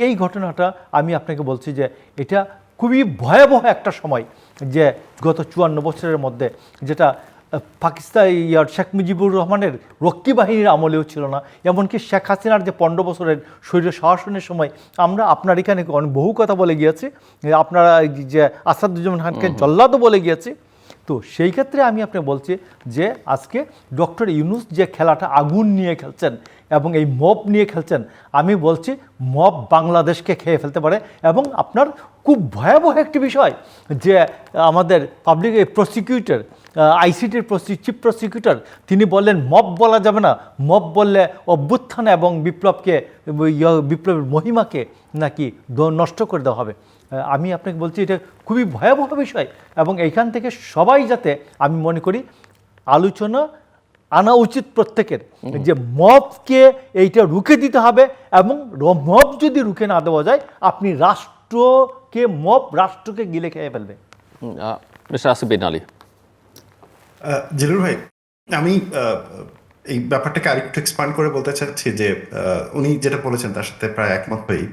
এই ঘটনাটা আমি আপনাকে বলছি যে এটা খুবই ভয়াবহ একটা সময়, যে গত 54 বছরের মধ্যে, যেটা পাকিস্তান শেখ মুজিবুর রহমানের রক্ষী বাহিনীর আমলেও ছিল না, এমনকি শেখ হাসিনার যে 15 বছরের স্বৈর শাসনের সময় আমরা আপনার এখানে বহু কথা বলে গিয়েছি, আপনারা যে আসাদুজ্জামান খানকে জল্লাদও বলে গিয়েছি। তো সেই ক্ষেত্রে আমি আপনাকে বলছি যে আজকে ডক্টর ইউনূস যে খেলাটা আগুন নিয়ে খেলছেন এবং এই মব নিয়ে খেলছেন, আমি বলছি মব বাংলাদেশকে খেয়ে ফেলতে পারে। এবং আপনার খুব ভয়াবহ একটি বিষয় যে আমাদের পাবলিক প্রসিকিউটর, আইসিটির চিফ প্রসিকিউটর, তিনি বললেন মব বলা যাবে না, মব বললে অভ্যুত্থান এবং বিপ্লবের মহিমাকে নাকি নষ্ট করে দেওয়া হবে। আমি আপনাকে বলছি এটা খুবই ভয়াবহ বিষয়, এবং এইখান থেকে সবাই যাতে, আমি মনে করি আলোচনা আনা উচিত প্রত্যেকের, যে মবকে এইটা রুখে দিতে হবে। এবং মব যদি রুখে না দেওয়া যায়, আপনি রাষ্ট্রকে গিলে খেয়ে ফেলবে। মিস্টার আসিফ বিন আলী। জিলুর ভাই, আমি এই ব্যাপারটাকে আরেকটু এক্সপান্ড করে বলতে চাচ্ছি যে উনি যেটা বলেছেন তার সাথে প্রায় একমত হই।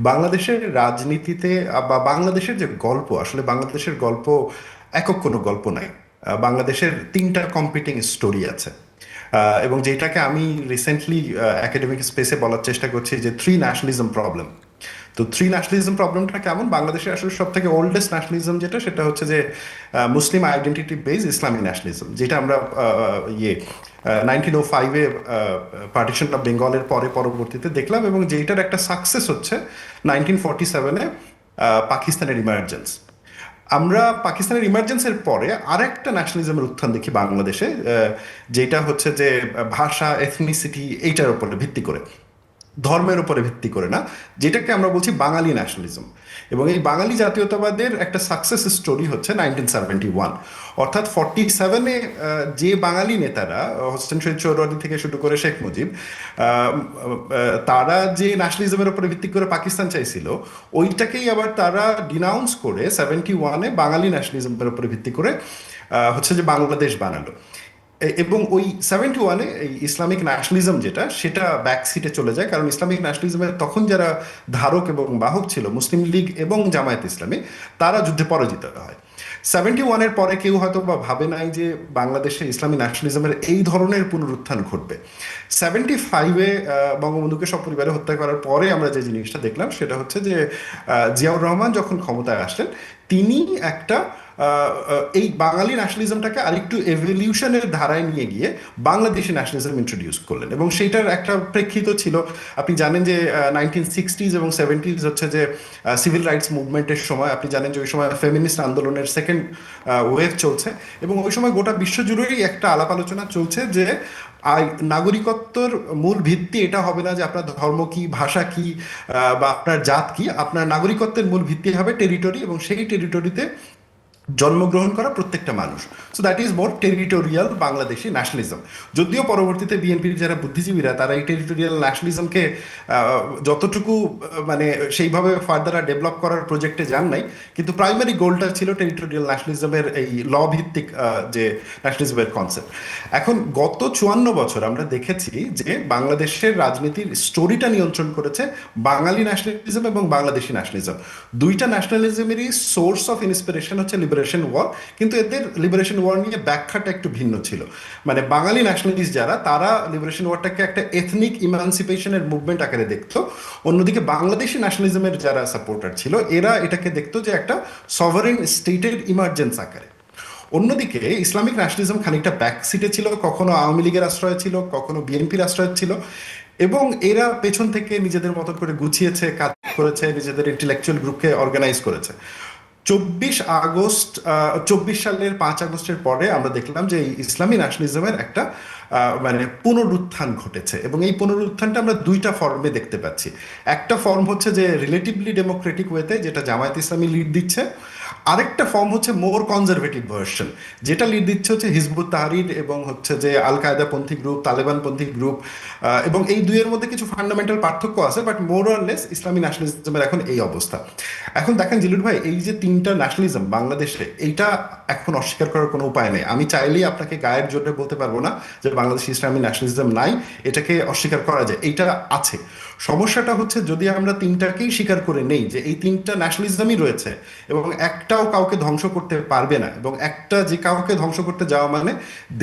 বাংলাদেশের রাজনীতিতে বা বাংলাদেশের যে গল্প, আসলে বাংলাদেশের গল্প একক কোনো গল্প নাই। বাংলাদেশের 3টা কম্পিটিং স্টোরি আছে, এবং যেটাকে আমি রিসেন্টলি একাডেমিক স্পেসে বলার চেষ্টা করছি যে 3 ন্যাশনালিজম প্রবলেম। তো 3 ন্যাশনালিজম প্রবলেমটা কেমন? বাংলাদেশের আসলে সব থেকে ওল্ডেস্ট ন্যাশনালিজম যেটা, সেটা হচ্ছে যে মুসলিম আইডেন্টিটি বেস ইসলামী ন্যাশনালিজম, যেটা আমরা 1905-এ পার্টিশন অফ বেঙ্গলের পরবর্তীতে দেখলাম, এবং যেটার একটা সাকসেস হচ্ছে 1947-এ পাকিস্তানের ইমার্জেন্স। আমরা পাকিস্তানের ইমার্জেন্সের পরে আরেকটা ন্যাশনালিজমের উত্থান দেখি বাংলাদেশে, যেটা হচ্ছে যে ভাষা, এথনিসিটি, এইটার উপরে ভিত্তি করে, ধর্মের উপরে ভিত্তি করে না, যেটাকে আমরা বলছি বাঙালি ন্যাশনালিজম। এবং এই বাঙালি জাতীয়তাবাদের একটা সাকসেস স্টোরি হচ্ছে 1971, অর্থাৎ 47-এ যে বাঙালি নেতারা, হোসেন শহীদ সোহরাওয়ার্দী থেকে শুরু করে শেখ মুজিব, তারা যে ন্যাশনালিজমের উপরে ভিত্তি করে পাকিস্তান চাইছিল, ওইটাকেই আবার তারা ডিনাউন্স করে 71-এ বাঙালি ন্যাশনালিজমের উপরে ভিত্তি করে হচ্ছে যে বাংলাদেশ বানালো। এবং ওই 71-এ এই ইসলামিক ন্যাশনালিজম যেটা, সেটা ব্যাকসিটে চলে যায়, কারণ ইসলামিক ন্যাশনালিজমের তখন যারা ধারক এবং বাহক ছিল, মুসলিম লীগ এবং জামায়াত ইসলামী, তারা যুদ্ধে পরাজিত হয়। 71-এর পরে কেউ হয়তো বা ভাবে নাই যে বাংলাদেশে ইসলামী ন্যাশনালিজমের এই ধরনের পুনরুত্থান ঘটবে। 75-এ বঙ্গবন্ধুকে সপরিবারে হত্যা করার পরে আমরা যে জিনিসটা দেখলাম, সেটা হচ্ছে যে জিয়াউর রহমান যখন ক্ষমতায় আসলেন, তিনি একটা এই বাঙালি ন্যাশনালিজমটাকে আরেকটু এভলিউশনের ধারায় নিয়ে গিয়ে বাংলাদেশি ন্যাশনালিজম ইন্ট্রোডিউস করলেন। এবং সেইটার একটা প্রেক্ষিত ছিল, আপনি জানেন যে 1960s এবং 70s হচ্ছে যে সিভিল রাইটস মুভমেন্টের সময়, আপনি জানেন যে ওই সময় ফেমিনিস্ট আন্দোলনের সেকেন্ড ওয়েভ চলছে, এবং ওই সময় গোটা বিশ্বজুড়েই একটা আলাপ আলোচনা চলছে যে নাগরিকত্বর মূল ভিত্তি এটা হবে না যে আপনার ধর্ম কি, ভাষা কি, বা আপনার জাত কি, আপনার নাগরিকত্বের মূল ভিত্তি হবে টেরিটরি, এবং সেই টেরিটরিতে জন্মগ্রহণ করা প্রত্যেকটা মানুষ। So that is more territorial Bangladeshi nationalism. যদিও পরবর্তীতে বিএনপির যারা বুদ্ধিজীবীরা, তারা এই টেরিটোরিয়াল ন্যাশনালিজমকে যতটুকু মানে সেইভাবে ফার্দার ডেভেলপ করার প্রজেক্টে যান নাই, কিন্তু প্রাইমারি গোলটা ছিল টেরিটোরিয়াল ন্যাশনালিজমের এই ল ভিত্তিক যে ন্যাশনালিজমের কনসেপ্ট। এখন গত 54 বছর আমরা দেখেছি যে বাংলাদেশের রাজনীতির স্টোরিটা নিয়ন্ত্রণ করেছে বাঙালি ন্যাশনালিজম এবং বাংলাদেশি ন্যাশনালিজম। দুইটা ন্যাশনালিজমেরই সোর্স অফ ইন্সপিরেশন হচ্ছে লিবারেশন ওয়ার, কিন্তু এদের লিবারেশন ওয়ার নিয়ে ব্যাখ্যাটা একটু ভিন্ন ছিল। মানে বাঙালি ন্যাশনালিস্ট যারা, তারা লিবারেশন ওয়ারটাকে একটা এথনিক ইমানসিপেশনের মুভমেন্ট আকারে দেখতো, অন্যদিকে বাংলাদেশি ন্যাশনালিজমের যারা সাপোর্টার ছিল, এরা এটাকে দেখতো যে একটা সভারেন স্টেটের ইমার্জেন্স আকারে। অন্যদিকে ইসলামিক ন্যাশনালিজম খানিকটা ব্যাকসিটে ছিল, কখনো আওয়ামী লীগের আশ্রয় ছিল, কখনো বিএনপির আশ্রয় ছিল, এবং এরা পেছন থেকে নিজেদের মতো করে গুছিয়েছে, কাজ করেছে, নিজেদের ইন্টেলেকচুয়াল গ্রুপকে অর্গানাইজ করেছে। 24 সালের 5 আগস্টের পরে আমরা দেখলাম যে ইসলামী ন্যাশনালিজমের একটা মানে পুনরুত্থান ঘটেছে, এবং এই পুনরুত্থানটা আমরা দুইটা ফর্মে দেখতে পাচ্ছি। একটা ফর্ম হচ্ছে যে রিলেটিভলি ডেমোক্রেটিক ওয়েতে, যেটা জামায়াত ইসলামী লিড দিচ্ছে। আরেকটা ফর্ম হচ্ছে মোর কনজারভেটিভ ভার্সন, যেটা লিড দিচ্ছে হচ্ছে হিজবুত তাহরির এবং হচ্ছে যে আল কায়দা পন্থী গ্রুপ, তালেবান পন্থী গ্রুপ। এবং এই দুইয়ের মধ্যে কিছু ফান্ডামেন্টাল পার্থক্য আছে, বাট মোর অর লেস ইসলামী ন্যাশনালিজমের এখন এই অবস্থা। এখন দেখেন জিলুর ভাই, এই যে তিনটা ন্যাশনালিজম বাংলাদেশে, এইটা এখন অস্বীকার করার কোনো উপায় নেই। আমি চাইলেই আপনাকে গায়ের জোরে বলতে পারবো না যে বাংলাদেশে ইসলামী ন্যাশনালিজম নাই, এটাকে অস্বীকার করা যায়, এইটা আছে। সমস্যাটা হচ্ছে যদি আমরা তিনটাকেই স্বীকার করে নেই যে এই তিনটা ন্যাশনালিজমই রয়েছে এবং একটাও কাউকে ধ্বংস করতে পারবে না, এবং একটা যে কাউকে ধ্বংস করতে যাওয়া মানে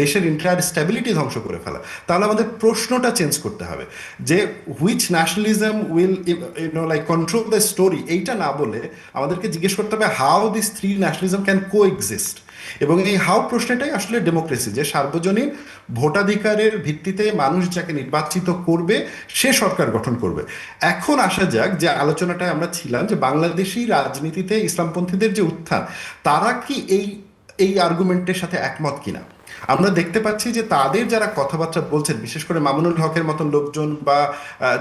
দেশের ইন্টায়ার স্ট্যাবিলিটি ধ্বংস করে ফেলা, তাহলে আমাদের প্রশ্নটা চেঞ্জ করতে হবে যে which nationalism will like control the story, এইটা না বলে আমাদেরকে জিজ্ঞেস করতে হবে how this three nationalism can co exist. এবং এই হাউ প্রশ্নটাই আসলে ডেমোক্রেসি, যে সার্বজনীন ভোটাধিকারের ভিত্তিতে মানুষ যাকে নির্বাচিত করবে সে সরকার গঠন করবে। এখন আসা যাক যে আলোচনাটায় আমরা ছিলাম যে বাংলাদেশি রাজনীতিতে ইসলামপন্থীদের যে উত্থান, তারা কি এই আর্গুমেন্টের সাথে একমত কিনা। আমরা দেখতে পাচ্ছি যে তাদের যারা কথাবার্তা বলছেন, বিশেষ করে মামুনুল হকের মতন লোকজন বা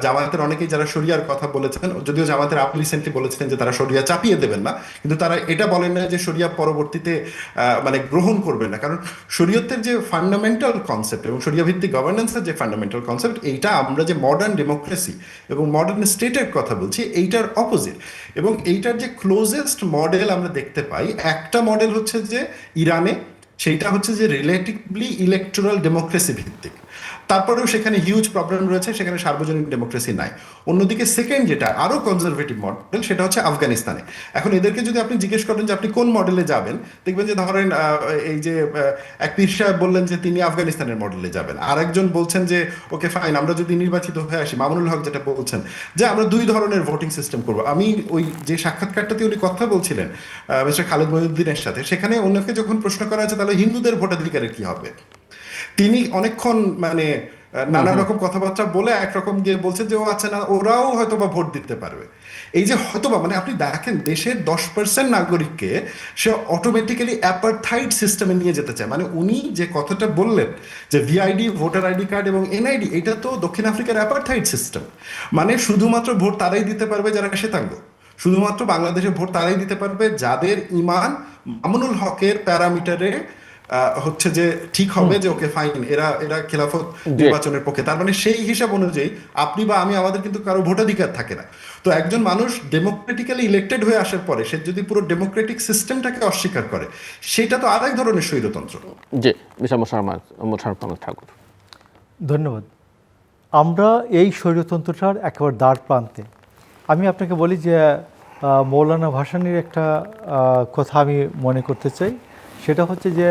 জামায়াতের অনেকেই যারা শরিয়ার কথা বলেছেন, যদিও জামায়াতের আপনি রিসেন্টলি বলেছিলেন যে তারা শরিয়া চাপিয়ে দেবেন না, কিন্তু তারা এটা বলেন না যে শরিয়া পরবর্তীতে মানে গ্রহণ করবেন না, কারণ শরীয়তের যে ফান্ডামেন্টাল কনসেপ্ট এবং শরিয়া ভিত্তিক গভর্নেন্সের যে ফান্ডামেন্টাল কনসেপ্ট, এইটা আমরা যে মডার্ন ডেমোক্রেসি এবং মডার্ন স্টেটের কথা বলছি, এইটার অপোজিট। এবং এইটার যে ক্লোজেস্ট মডেল আমরা দেখতে পাই, একটা মডেল হচ্ছে যে ইরানে, সেইটা হচ্ছে যে রিলেটিভলি ইলেকটোরাল ডেমোক্রেসি ভিত্তিক। তারপরেও সেখানে হিউজ প্রবলেম রয়েছে, সেখানে সার্বজনীন ডেমোক্রেসি নাই। অন্যদিকে সেকেন্ড যেটা আরও কনজারভেটিভ মডেল, সেটা হচ্ছে আফগানিস্তানে। এখন এদেরকে যদি আপনি জিজ্ঞেস করেন যে আপনি কোন মডেলে যাবেন, দেখবেন যে ধরেন এই যে এক পীর সাহেব বললেন যে তিনি আফগানিস্তানের মডেলে যাবেন, আরেকজন বলছেন যে ওকে ফাইন, আমরা যদি নির্বাচিত হয়ে আসি, মামুনুল হক যেটা বলছেন যে আমরা দুই ধরনের ভোটিং সিস্টেম করবো। আমি ওই যে সাক্ষাৎকারটাতে উনি কথা বলছিলেন মিস্টার খালেদ মহিউদ্দিনের সাথে, সেখানে অন্যকে যখন প্রশ্ন করা হয়েছে তাহলে হিন্দুদের ভোটাধিকারের কি হবে, তিনি অনেকক্ষণ মানে নানা রকম কথাবার্তা বলে একরকম গিয়ে বলছে যে ও আচ্ছা না, ওরাও হয়তো বা ভোট দিতে পারবে। এই যে হয়তোবা মানে আপনি দেখেন দেশের 10% নাগরিককে সে অটোমেটিক্যালি অ্যাপারথাইড সিস্টেমে নিয়ে যেতে চায়। মানে উনি যে কথাটা বললেন যে ভিআইডি, ভোটার আইডি কার্ড এবং এনআইডি, এটা তো দক্ষিণ আফ্রিকার অ্যাপারথাইড সিস্টেম। মানে শুধুমাত্র ভোট তারাই দিতে পারবে যারা শ্বেতাঙ্গ, শুধুমাত্র বাংলাদেশে ভোট তারাই দিতে পারবে যাদের ইমান মামুনুল হকের প্যারামিটারে হচ্ছে যে ঠিক হবে যে ওকে ফাইন, এরা খেলাফত নির্বাচনের পক্ষে। তার মানে সেই হিসাব অনুযায়ী আপনি বা আমি, আমাদের কিন্তু কারো ভোটাধিকার থাকে না। তো একজন মানুষ ডেমোক্রেটিক্যালি ইলেক্টেড হয়ে আসার পরে সে যদি পুরো ডেমোক্রেটিক সিস্টেমটাকে অস্বীকার করে, সেটা তো আরেক ধরনের স্বৈরতন্ত্র। জি, মোশাররফ আহমেদ ঠাকুর। ধন্যবাদ। আমরা এই স্বৈরতন্ত্রটার একেবারে দ্বার প্রান্তে। আমি আপনাকে বলি যে মৌলানা ভাসানীর একটা কথা আমি মনে করতে চাই, সেটা হচ্ছে যে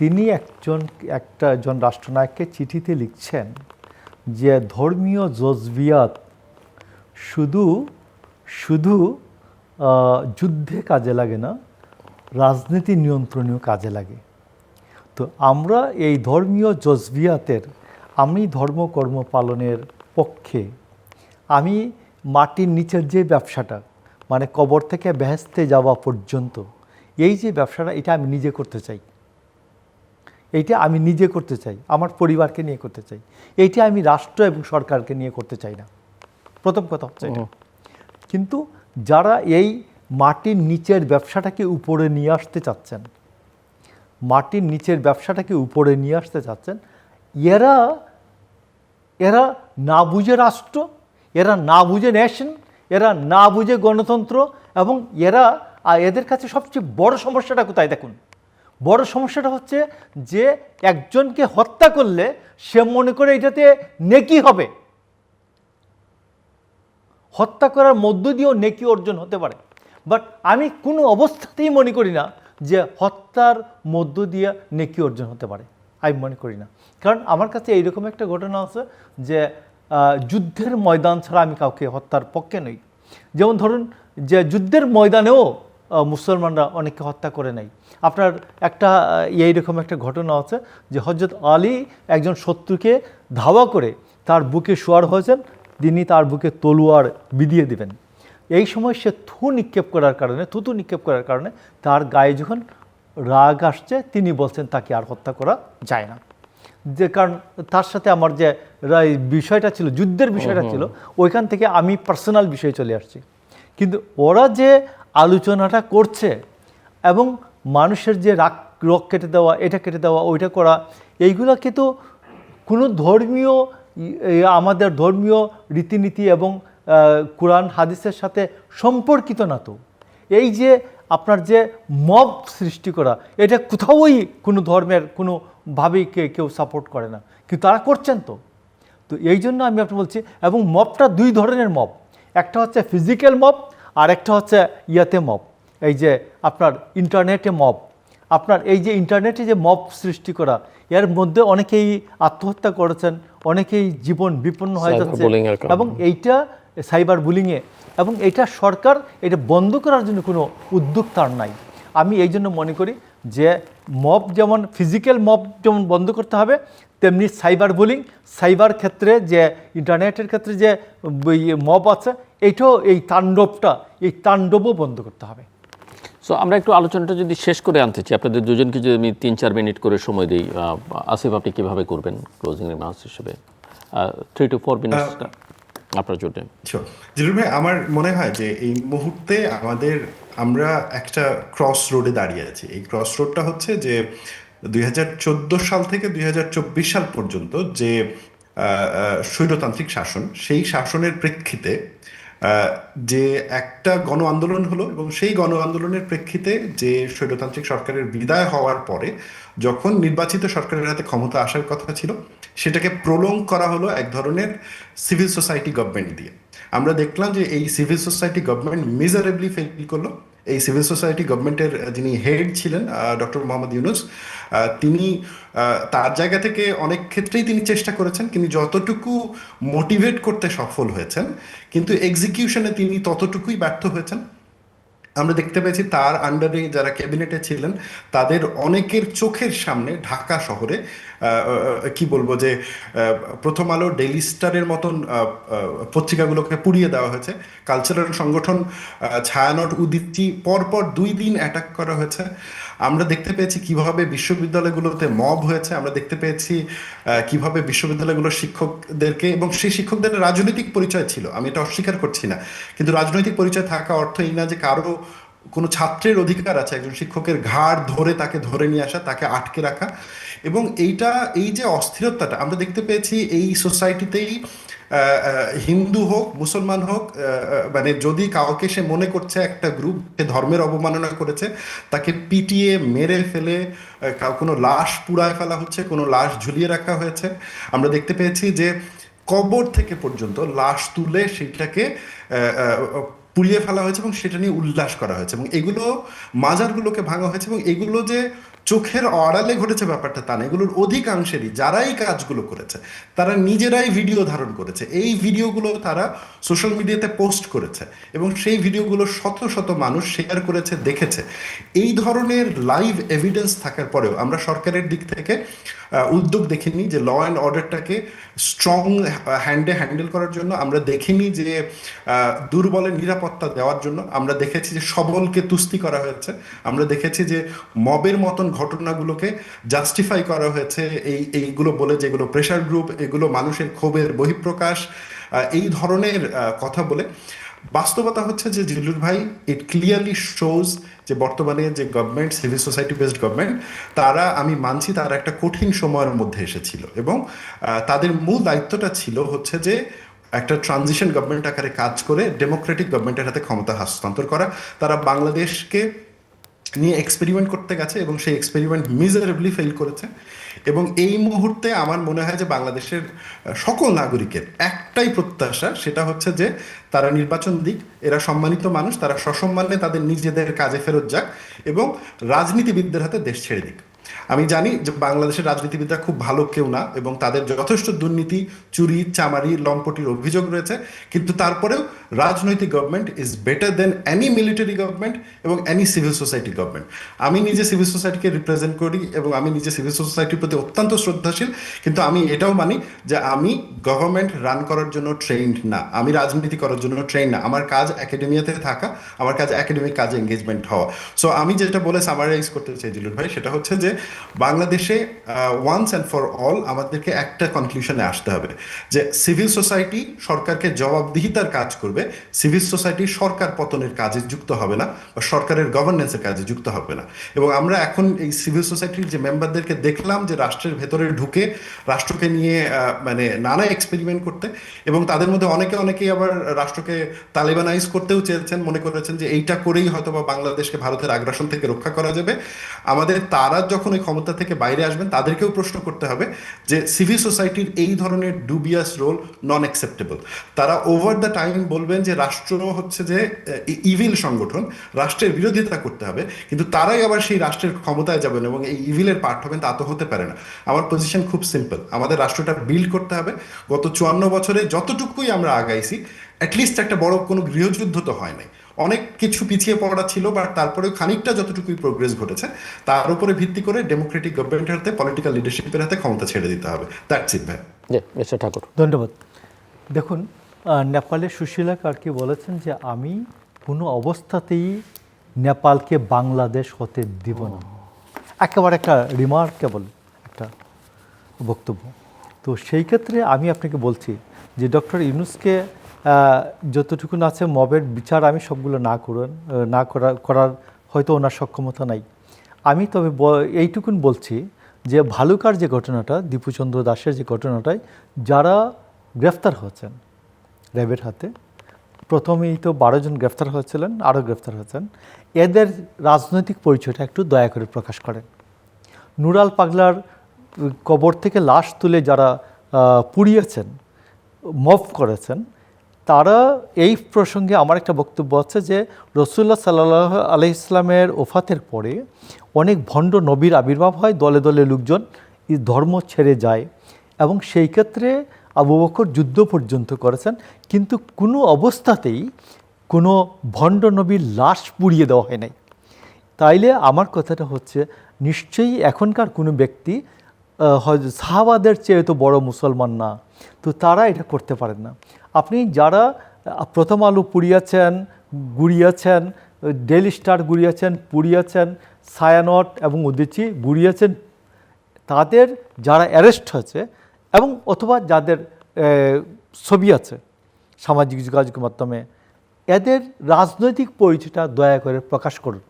তিনি একজন রাষ্ট্রনায়ককে চিঠিতে লিখছেন যে ধর্মীয় জজবিয়াত শুধু যুদ্ধে কাজে লাগে না, রাজনীতি নিয়ন্ত্রণেও কাজে লাগে। তো আমরা এই ধর্মীয় জজবিয়াতের, আমি ধর্মকর্ম পালনের পক্ষে। আমি মাটির নিচের যে ব্যবসাটা, মানে কবর থেকে বেহেশতে যাওয়া পর্যন্ত এই যে ব্যবসাটা, এটা আমি নিজে করতে চাই। এইটা আমি নিজে করতে চাই, আমার পরিবারকে নিয়ে করতে চাই। এইটা আমি রাষ্ট্র এবং সরকারকে নিয়ে করতে চাই না, প্রথম কথা হচ্ছে এটা। কিন্তু যারা এই মাটির নিচের ব্যবসাটাকে উপরে নিয়ে আসতে চাচ্ছেন, মাটির নিচের ব্যবসাটাকে উপরে নিয়ে আসতে চাচ্ছেন, এরা না বুঝে রাষ্ট্র, এরা না বুঝে নেশন, এরা না বুঝে গণতন্ত্র, এবং এদের কাছে সবচেয়ে বড় সমস্যাটা কোথায় দেখুন? বড় সমস্যাটা হচ্ছে যে একজনকে হত্যা করলে সে মনে করে এটাতে নেকি হবে, হত্যা করার মধ্য দিয়েও নেকি অর্জন হতে পারে। বাট আমি কোনো অবস্থাতেই মনে করি না যে হত্যার মধ্য দিয়ে নেকি অর্জন হতে পারে, আমি মনে করি না। কারণ আমার কাছে এইরকম একটা ঘটনা আছে যে যুদ্ধের ময়দান ছাড়া আমি কাউকে হত্যার পক্ষে নই। যেমন ধরুন যে যুদ্ধের ময়দানেও মুসলমানরা অনেককে হত্যা করে নাই। আপনার একটা এইরকম একটা ঘটনা আছে যে হযরত আলী একজন শত্রুকে ধাওয়া করে তার বুকে শোয়ার হয়েছেন, তিনি তার বুকে তলোয়ার বিধিয়ে দিবেন। এই সময় সে থুতু নিক্ষেপ করার কারণে তার গায়ে যখন রাগ আসছে, তিনি বলছেন তাকে আর হত্যা করা যায় না। যে কারণ তার সাথে আমার যে বিষয়টা ছিল, যুদ্ধের বিষয়টা ছিল, ওইখান থেকে আমি পার্সোনাল বিষয়ে চলে আসছি। কিন্তু ওরা যে আলোচনাটা করছে এবং মানুষের যে রগ কেটে দেওয়া, এটা কেটে দেওয়া, ওইটা করা, এইগুলো কিন্তু কোনো ধর্মীয় আমাদের ধর্মীয় রীতিনীতি এবং কোরআন হাদিসের সাথে সম্পর্কিত না। তো এই যে আপনার যে মব সৃষ্টি করা, এটা কোথাওই কোনো ধর্মের কোনোভাবেই কেউ সাপোর্ট করে না, কিন্তু তারা করছেন। তো এই জন্য আমি আপনাকে বলছি, এবং মবটা দুই ধরনের মব, একটা হচ্ছে ফিজিক্যাল মব আর একটা হচ্ছে ইয়াতে মব, এই যে আপনার ইন্টারনেটে মব। আপনার এই যে ইন্টারনেটে যে মব সৃষ্টি করা, এর মধ্যে অনেকেই আত্মহত্যা করেছেন, অনেকেই জীবন বিপন্ন হয়ে যাচ্ছে, এবং এইটা সাইবার বুলিংয়ে, এবং এটা সরকার এটা বন্ধ করার জন্য কোনো উদ্যোগ তার নাই। আমি এই জন্য মনে করি যে মব যেমন ফিজিক্যাল মব যেমন বন্ধ করতে হবে, তেমনি সাইবার বুলিং, সাইবার ক্ষেত্রে যে ইন্টারনেটের ক্ষেত্রে যে মব আছে, এইটাও এই তাণ্ডবও বন্ধ করতে হবে। সো আমরা একটু আলোচনাটা যদি শেষ করে আনতে চাই, আপনাদের দুজনকে যদি আমি 3-4 মিনিট করে সময় দিই, আসিফ আপনি কীভাবে করবেন ক্লোজিং রিমার্কস হিসেবে? 3 to 4 মিনিটস আপনার জন্য। জিলুর ভাই, আমার মনে হয় যে এই মুহূর্তে আমরা একটা ক্রস রোডে দাঁড়িয়ে আছি। এই ক্রস রোডটা হচ্ছে যে 2014 সাল থেকে 2024 সাল পর্যন্ত যে স্বৈরতান্ত্রিক শাসন, সেই শাসনের প্রেক্ষিতে যে একটা গণ আন্দোলন হলো, এবং সেই গণ আন্দোলনের প্রেক্ষিতে যে স্বৈরতান্ত্রিক সরকারের বিদায় হওয়ার পরে যখন নির্বাচিত সরকারের হাতে ক্ষমতা আসার কথা ছিল, সেটাকে প্রলং করা হলো এক ধরনের সিভিল সোসাইটি গভর্নমেন্ট দিয়ে। আমরা দেখলাম যে এই civil society government miserably fail করলো। এই সিভিল সোসাইটি গভর্নমেন্টের যিনি হেড ছিলেন ডক্টর মোহাম্মদ ইউনূস, তিনি তার জায়গা থেকে অনেক ক্ষেত্রেই তিনি চেষ্টা করেছেন, কিন্তু যতটুকু মোটিভেট করতে সফল হয়েছেন, কিন্তু এক্সিকিউশনে তিনি ততটুকুই ব্যর্থ হয়েছেন। আমরা দেখতে পেয়েছি তার আন্ডারে যারা ক্যাবিনেটে ছিলেন, তাদের অনেকের চোখের সামনে ঢাকা শহরে কি বলবো যে প্রথম আলো, ডেইলি স্টারের মতন পত্রিকাগুলোকে পুড়িয়ে দেওয়া হয়েছে। কালচারাল সংগঠন ছায়ানট, উদীপ্তি পরপর 2 দিন অ্যাটাক করা হয়েছে। আমরা দেখতে পেয়েছি কিভাবে বিশ্ববিদ্যালয়গুলোতে মব হয়েছে। আমরা দেখতে পেয়েছি কিভাবে বিশ্ববিদ্যালয়গুলোর শিক্ষকদেরকে, এবং সেই শিক্ষকদের রাজনৈতিক পরিচয় ছিল, আমি এটা অস্বীকার করছি না, কিন্তু রাজনৈতিক পরিচয় থাকা অর্থ এই না যে কারো কোনো ছাত্রের অধিকার আছে একজন শিক্ষকের ঘাড় ধরে তাকে ধরে নিয়ে আসা, তাকে আটকে রাখা। এবং এই যে অস্থিরতাটা আমরা দেখতে পেয়েছি এই সোসাইটিতেই, হিন্দু হোক মুসলমান হোক, মানে যদি কাউকে সে মনে করছে একটা গ্রুপ ধর্মের অবমাননা করেছে, তাকে পিটিয়ে মেরে ফেলে কোনো লাশ পুড়ায় ফেলা হচ্ছে, কোনো লাশ ঝুলিয়ে রাখা হয়েছে। আমরা দেখতে পেয়েছি যে কবর থেকে পর্যন্ত লাশ তুলে সেটাকে পুড়িয়ে ফেলা হয়েছে, এবং সেটা নিয়ে উল্লাস করা হয়েছে, এবং এগুলো মাজারগুলোকে ভাঙা হয়েছে। এবং এগুলো যে চোখের আড়ালে ঘটেছে ব্যাপারটা তা না, এগুলোর অধিকাংশেরই যারাই কাজগুলো করেছে তারা নিজেরাই ভিডিও ধারণ করেছে। এই ভিডিওগুলো তারা সোশ্যাল মিডিয়াতে পোস্ট করেছে, এবং সেই ভিডিওগুলো শত শত মানুষ শেয়ার করেছে, দেখেছে। এই ধরনের লাইভ এভিডেন্স থাকার পরেও আমরা সরকারের দিক থেকে উদ্যোগ দেখিনি যে ল অ্যান্ড অর্ডারটাকে স্ট্রং হ্যান্ডেল করার জন্য। আমরা দেখিনি যে দুর্বলের নিরাপত্তা দেওয়ার জন্য। আমরা দেখেছি যে সবলকে তুস্তি করা হয়েছে। আমরা দেখেছি যে মবের মতন ঘটনাগুলোকে জাস্টিফাই করা হয়েছে এইগুলো বলে, যেগুলো প্রেশার গ্রুপ, এগুলো মানুষের ক্ষোভের বহিঃপ্রকাশ, এই ধরনের কথা বলে। বাস্তবতা হচ্ছে যে জিল্লুর ভাই, ইট ক্লিয়ারলি শোজ যে বর্তমানে যে government, civil society based government, তারা, আমি মানছি, তারা একটা কঠিন সময়ের মধ্যে এসেছিল, এবং তাদের মূল দায়িত্বটা ছিল হচ্ছে যে একটা ট্রানজিশন গভর্নমেন্ট আকারে কাজ করে ডেমোক্রেটিক গভর্নমেন্টের হাতে ক্ষমতা হস্তান্তর করা। তারা বাংলাদেশকে নিয়ে এক্সপেরিমেন্ট করতে গেছে, এবং সেই এক্সপেরিমেন্ট মিজারেবলি ফেল করেছে। এবং এই মুহূর্তে আমার মনে হয় যে বাংলাদেশের সকল নাগরিকের একটাই প্রত্যাশা, সেটা হচ্ছে যে তারা নির্বাচন দিক, এরা সম্মানিত মানুষ, তারা সসম্মানে তাদের নিজেদের কাজে ফেরত যাক, এবং রাজনীতিবিদদের হাতে দেশ ছেড়ে দিক। আমি জানি যে বাংলাদেশের রাজনীতিবিদরা খুব ভালো কেউ না, এবং তাদের যথেষ্ট দুর্নীতি, চুরি, চামারি, লম্পটির অভিযোগ রয়েছে, কিন্তু তারপরেও রাজনৈতিক government is better than any military government এবং এনি সিভিল সোসাইটি গভর্নমেন্ট। আমি নিজে সিভিল সোসাইটিকে রিপ্রেজেন্ট করি, এবং আমি নিজে সিভিল সোসাইটির প্রতি অত্যন্ত শ্রদ্ধাশীল, কিন্তু আমি এটাও মানি যে আমি গভর্নমেন্ট রান করার জন্য ট্রেন্ড না, আমি রাজনীতি করার জন্য ট্রেন্ড না। আমার কাজ একাডেমিয়াতে থাকা, আমার কাজ একাডেমিক কাজে এঙ্গেজমেন্ট হওয়া। সো আমি যেটা বলে সামারাইজ করতে চাই জিলুর ভাই, সেটা হচ্ছে যে বাংলাদেশে ওয়ান্স অ্যান্ড ফর অল আমাদেরকে একটা কনক্লুশনে আসতে হবে যে সিভিল সোসাইটি সরকারকে জবাবদিহিতার কাজ করবে, সিভিল সোসাইটি সরকার পতনের কাজে যুক্ত হবে না বা সরকারের গভর্নেন্সের কাজে যুক্ত হবে না। এবং আমরা এখন এই সিভিল সোসাইটির যে মেম্বারদেরকে দেখলাম যে রাষ্ট্রের ভেতরে ঢুকে রাষ্ট্রকে নিয়ে মানে নানা এক্সপেরিমেন্ট করতে, এবং তাদের মধ্যে অনেকেই আবার রাষ্ট্রকে তালিবানাইজ করতেও চেয়েছেন, মনে করেছেন যে এইটা করেই হয়তো বা বাংলাদেশকে ভারতের আগ্রাসন থেকে রক্ষা করা যাবে। আমাদের তারা যখন এই ক্ষমতা থেকে বাইরে আসবেন তাদেরকেও প্রশ্ন করতে হবে যে সিভিল সোসাইটির এই ধরনের ডুবিয়াস রোল নন অ্যাকসেপ্টেবল। তারা ওভার দ্য টাইম বলবেন যে রাষ্ট্র হচ্ছে যে ইভিল সংগঠন, রাষ্ট্রের বিরোধিতা করতে হবে, কিন্তু তারাই আবার সেই রাষ্ট্রের ক্ষমতায় যাবেন এবং এই ইভিলের পার্ট হবেন, তা তো হতে পারে না। আমার পজিশন খুব সিম্পল, আমাদের রাষ্ট্রটা বিল্ড করতে হবে। গত 54 বছরে যতটুকুই আমরা আগাইছি, অ্যাটলিস্ট একটা বড় কোনো গৃহযুদ্ধ তো হয় নাই, অনেক কিছু পিছিয়ে পড়া ছিল, বাট তারপরেও খানিকটা যতটুকুই প্রোগ্রেস ঘটেছে তার উপরে ভিত্তি করে ডেমোক্রেটিক গভর্নমেন্টের হাতে, পলিটিক্যাল লিডারশিপের হাতে ক্ষমতা ছেড়ে দিতে হবে। দ্যাটস ইট ভাই। জি মিস্টার ঠাকুর। ধন্যবাদ। দেখুন, নেপালের সুশীলা কার্কি বলেছেন যে আমি কোনো অবস্থাতেই নেপালকে বাংলাদেশ হতে দিব না। একেবারে একটা রিমার্কেবল একটা বক্তব্য। তো সেই ক্ষেত্রে আমি আপনাকে বলছি যে ডক্টর ইউনূসকে যতটুকুন আছে মবের বিচার আমি সবগুলো করার হয়তো ওনার সক্ষমতা নাই। আমি তবে এইটুকুন বলছি যে ভালুকার যে ঘটনাটা, দীপুচন্দ্র দাসের যে ঘটনাটায় যারা গ্রেফতার হয়েছেন র্যাবের হাতে, প্রথমেই তো 12 জন গ্রেফতার হয়েছিলেন, আরও গ্রেফতার হয়েছেন, এদের রাজনৈতিক পরিচয়টা একটু দয়া করে প্রকাশ করেন। নুরাল পাগলার কবর থেকে লাশ তুলে যারা পুড়িয়েছেন, মফ করেছেন, তারা এই প্রসঙ্গে আমার একটা বক্তব্য আছে যে রাসূলুল্লাহ সাল্লাল্লাহু আলাইহি ইসলামের ওফাতের পরে অনেক ভণ্ড নবীর আবির্ভাব হয়, দলে দলে লোকজন এই ধর্ম ছেড়ে যায়, এবং সেই ক্ষেত্রে আবু বকর যুদ্ধ পর্যন্ত করেছেন, কিন্তু কোনো অবস্থাতেই কোনো ভণ্ড নবীর লাশ পুড়িয়ে দেওয়া হয় নাই। তাইলে আমার কথাটা হচ্ছে নিশ্চয়ই এখনকার কোনো ব্যক্তি সাহাবাদের চেয়ে তো বড় মুসলমান না, তো তারা এটা করতে পারেন না। আপনি যারা প্রথম আলো পুড়িয়েছেন, গুড়িয়েছেন, ডেইলি স্টার গুড়িয়েছেন, পুড়িয়েছেন, ছায়ানট এবং উদীচী গুড়িয়েছেন, তাদের যারা অ্যারেস্ট হয়েছে এবং অথবা যাদের ছবি আছে সামাজিক যোগাযোগ মাধ্যমে, এদের রাজনৈতিক পরিচয়টা দয়া করে প্রকাশ করুন।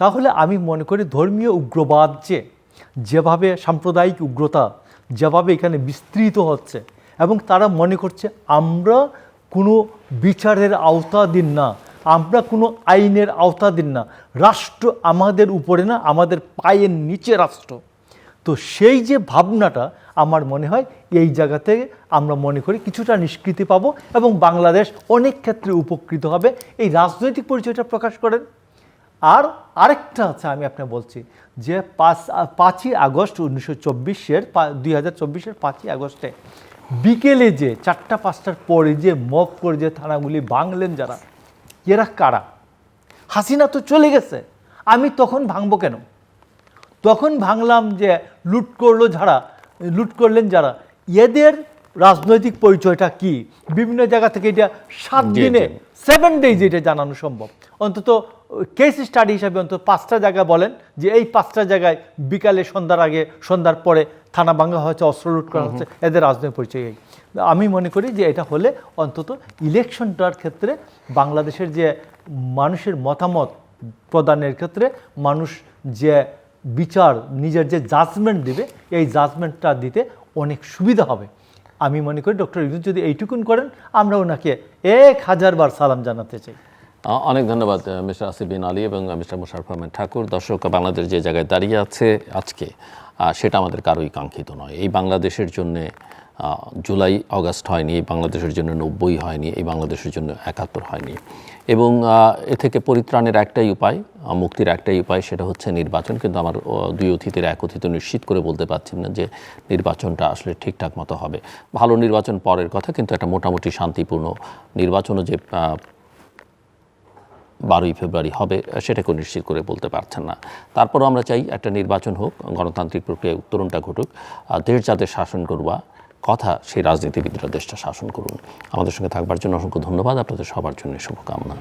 তাহলে আমি মনে করি ধর্মীয় উগ্রবাদ যেভাবে সাম্প্রদায়িক উগ্রতা যেভাবে এখানে বিস্তৃত হচ্ছে, এবং তারা মনে করছে আমরা কোনো বিচারের আওতাধীন না, আমরা কোনো আইনের আওতাধীন না, রাষ্ট্র আমাদের উপরে না, আমাদের পায়ের নিচে রাষ্ট্র। তো সেই যে ভাবনাটা আমার মনে হয় এই জায়গা থেকে আমরা মনে করি কিছুটা নিষ্কৃতি পাবো এবং বাংলাদেশ অনেক ক্ষেত্রে উপকৃত হবে। এই রাজনৈতিক পরিচয়টা প্রকাশ করেন। আর আরেকটা আছে, আমি আপনাকে বলছি যে 5ই আগস্ট 2024-এর 5ই আগস্টে বিকেলে যে 4টা-5টার পরে যে মব করে যে থানাগুলি ভাঙলেন যারা, এরা কারা? হাসিনা তো চলে গেছে, আমি তখন ভাঙবো কেন? তখন ভাঙলাম যে লুট করলেন যারা, এদের রাজনৈতিক পরিচয়টা কি? বিভিন্ন জায়গা থেকে এটা 7 দিনে 7 ডেজ এটা জানানো সম্ভব। অন্তত কেস স্টাডি হিসাবে অন্তত 5টা জায়গা বলেন যে এই 5টা জায়গায় বিকালে সন্ধ্যার আগে সন্ধ্যার পরে থানা ভাঙা হয়েছে, অস্ত্র লুট করা হচ্ছে, এদের রাজনৈতিক পরিচয় এই। আমি মনে করি যে এটা হলে অন্তত ইলেকশনটার ক্ষেত্রে বাংলাদেশের যে মানুষের মতামত প্রদানের ক্ষেত্রে মানুষ যে বিচার নিজের যে জাজমেন্ট দেবে, এই জাজমেন্টটা দিতে অনেক সুবিধা হবে। আমি মনে করি ডক্টর ইউনূস যদি এইটুকুন করেন, আমরা ওনাকে 1000 বার সালাম জানাতে চাই। অনেক ধন্যবাদ মিস্টার আসিফ বিন আলী এবং মিস্টার মোশাররফ আহমেদ ঠাকুর। দর্শক, বাংলাদেশ যে জায়গায় দাঁড়িয়ে আছে আজকে, সেটা আমাদের কারোই কাঙ্ক্ষিত নয়। এই বাংলাদেশের জন্য জুলাই আগস্ট হয়নি, এই বাংলাদেশের জন্য 90 হয়নি, এই বাংলাদেশের জন্য 71 হয়নি। এবং এ থেকে পরিত্রাণের একটাই উপায়, মুক্তির একটাই উপায়, সেটা হচ্ছে নির্বাচন। কিন্তু আমার 2 অতিথির এক অতিথি নিশ্চিত করে বলতে পারছেন না যে নির্বাচনটা আসলে ঠিকঠাক মতো হবে। ভালো নির্বাচন পরের কথা, কিন্তু একটা মোটামুটি শান্তিপূর্ণ নির্বাচনও যে 12ই ফেব্রুয়ারি হবে সেটাকেও নিশ্চিত করে বলতে পারছেন না। তারপরও আমরা চাই একটা নির্বাচন হোক, গণতান্ত্রিক প্রক্রিয়ায় উত্তরণটা ঘটুক, দেশ যাদের শাসন করবা কথা সেই রাজনীতিবিদরা দেশটা শাসন করুন। আমাদের সঙ্গে থাকবার জন্য অসংখ্য ধন্যবাদ, আপনাদের সবার জন্য শুভকামনা।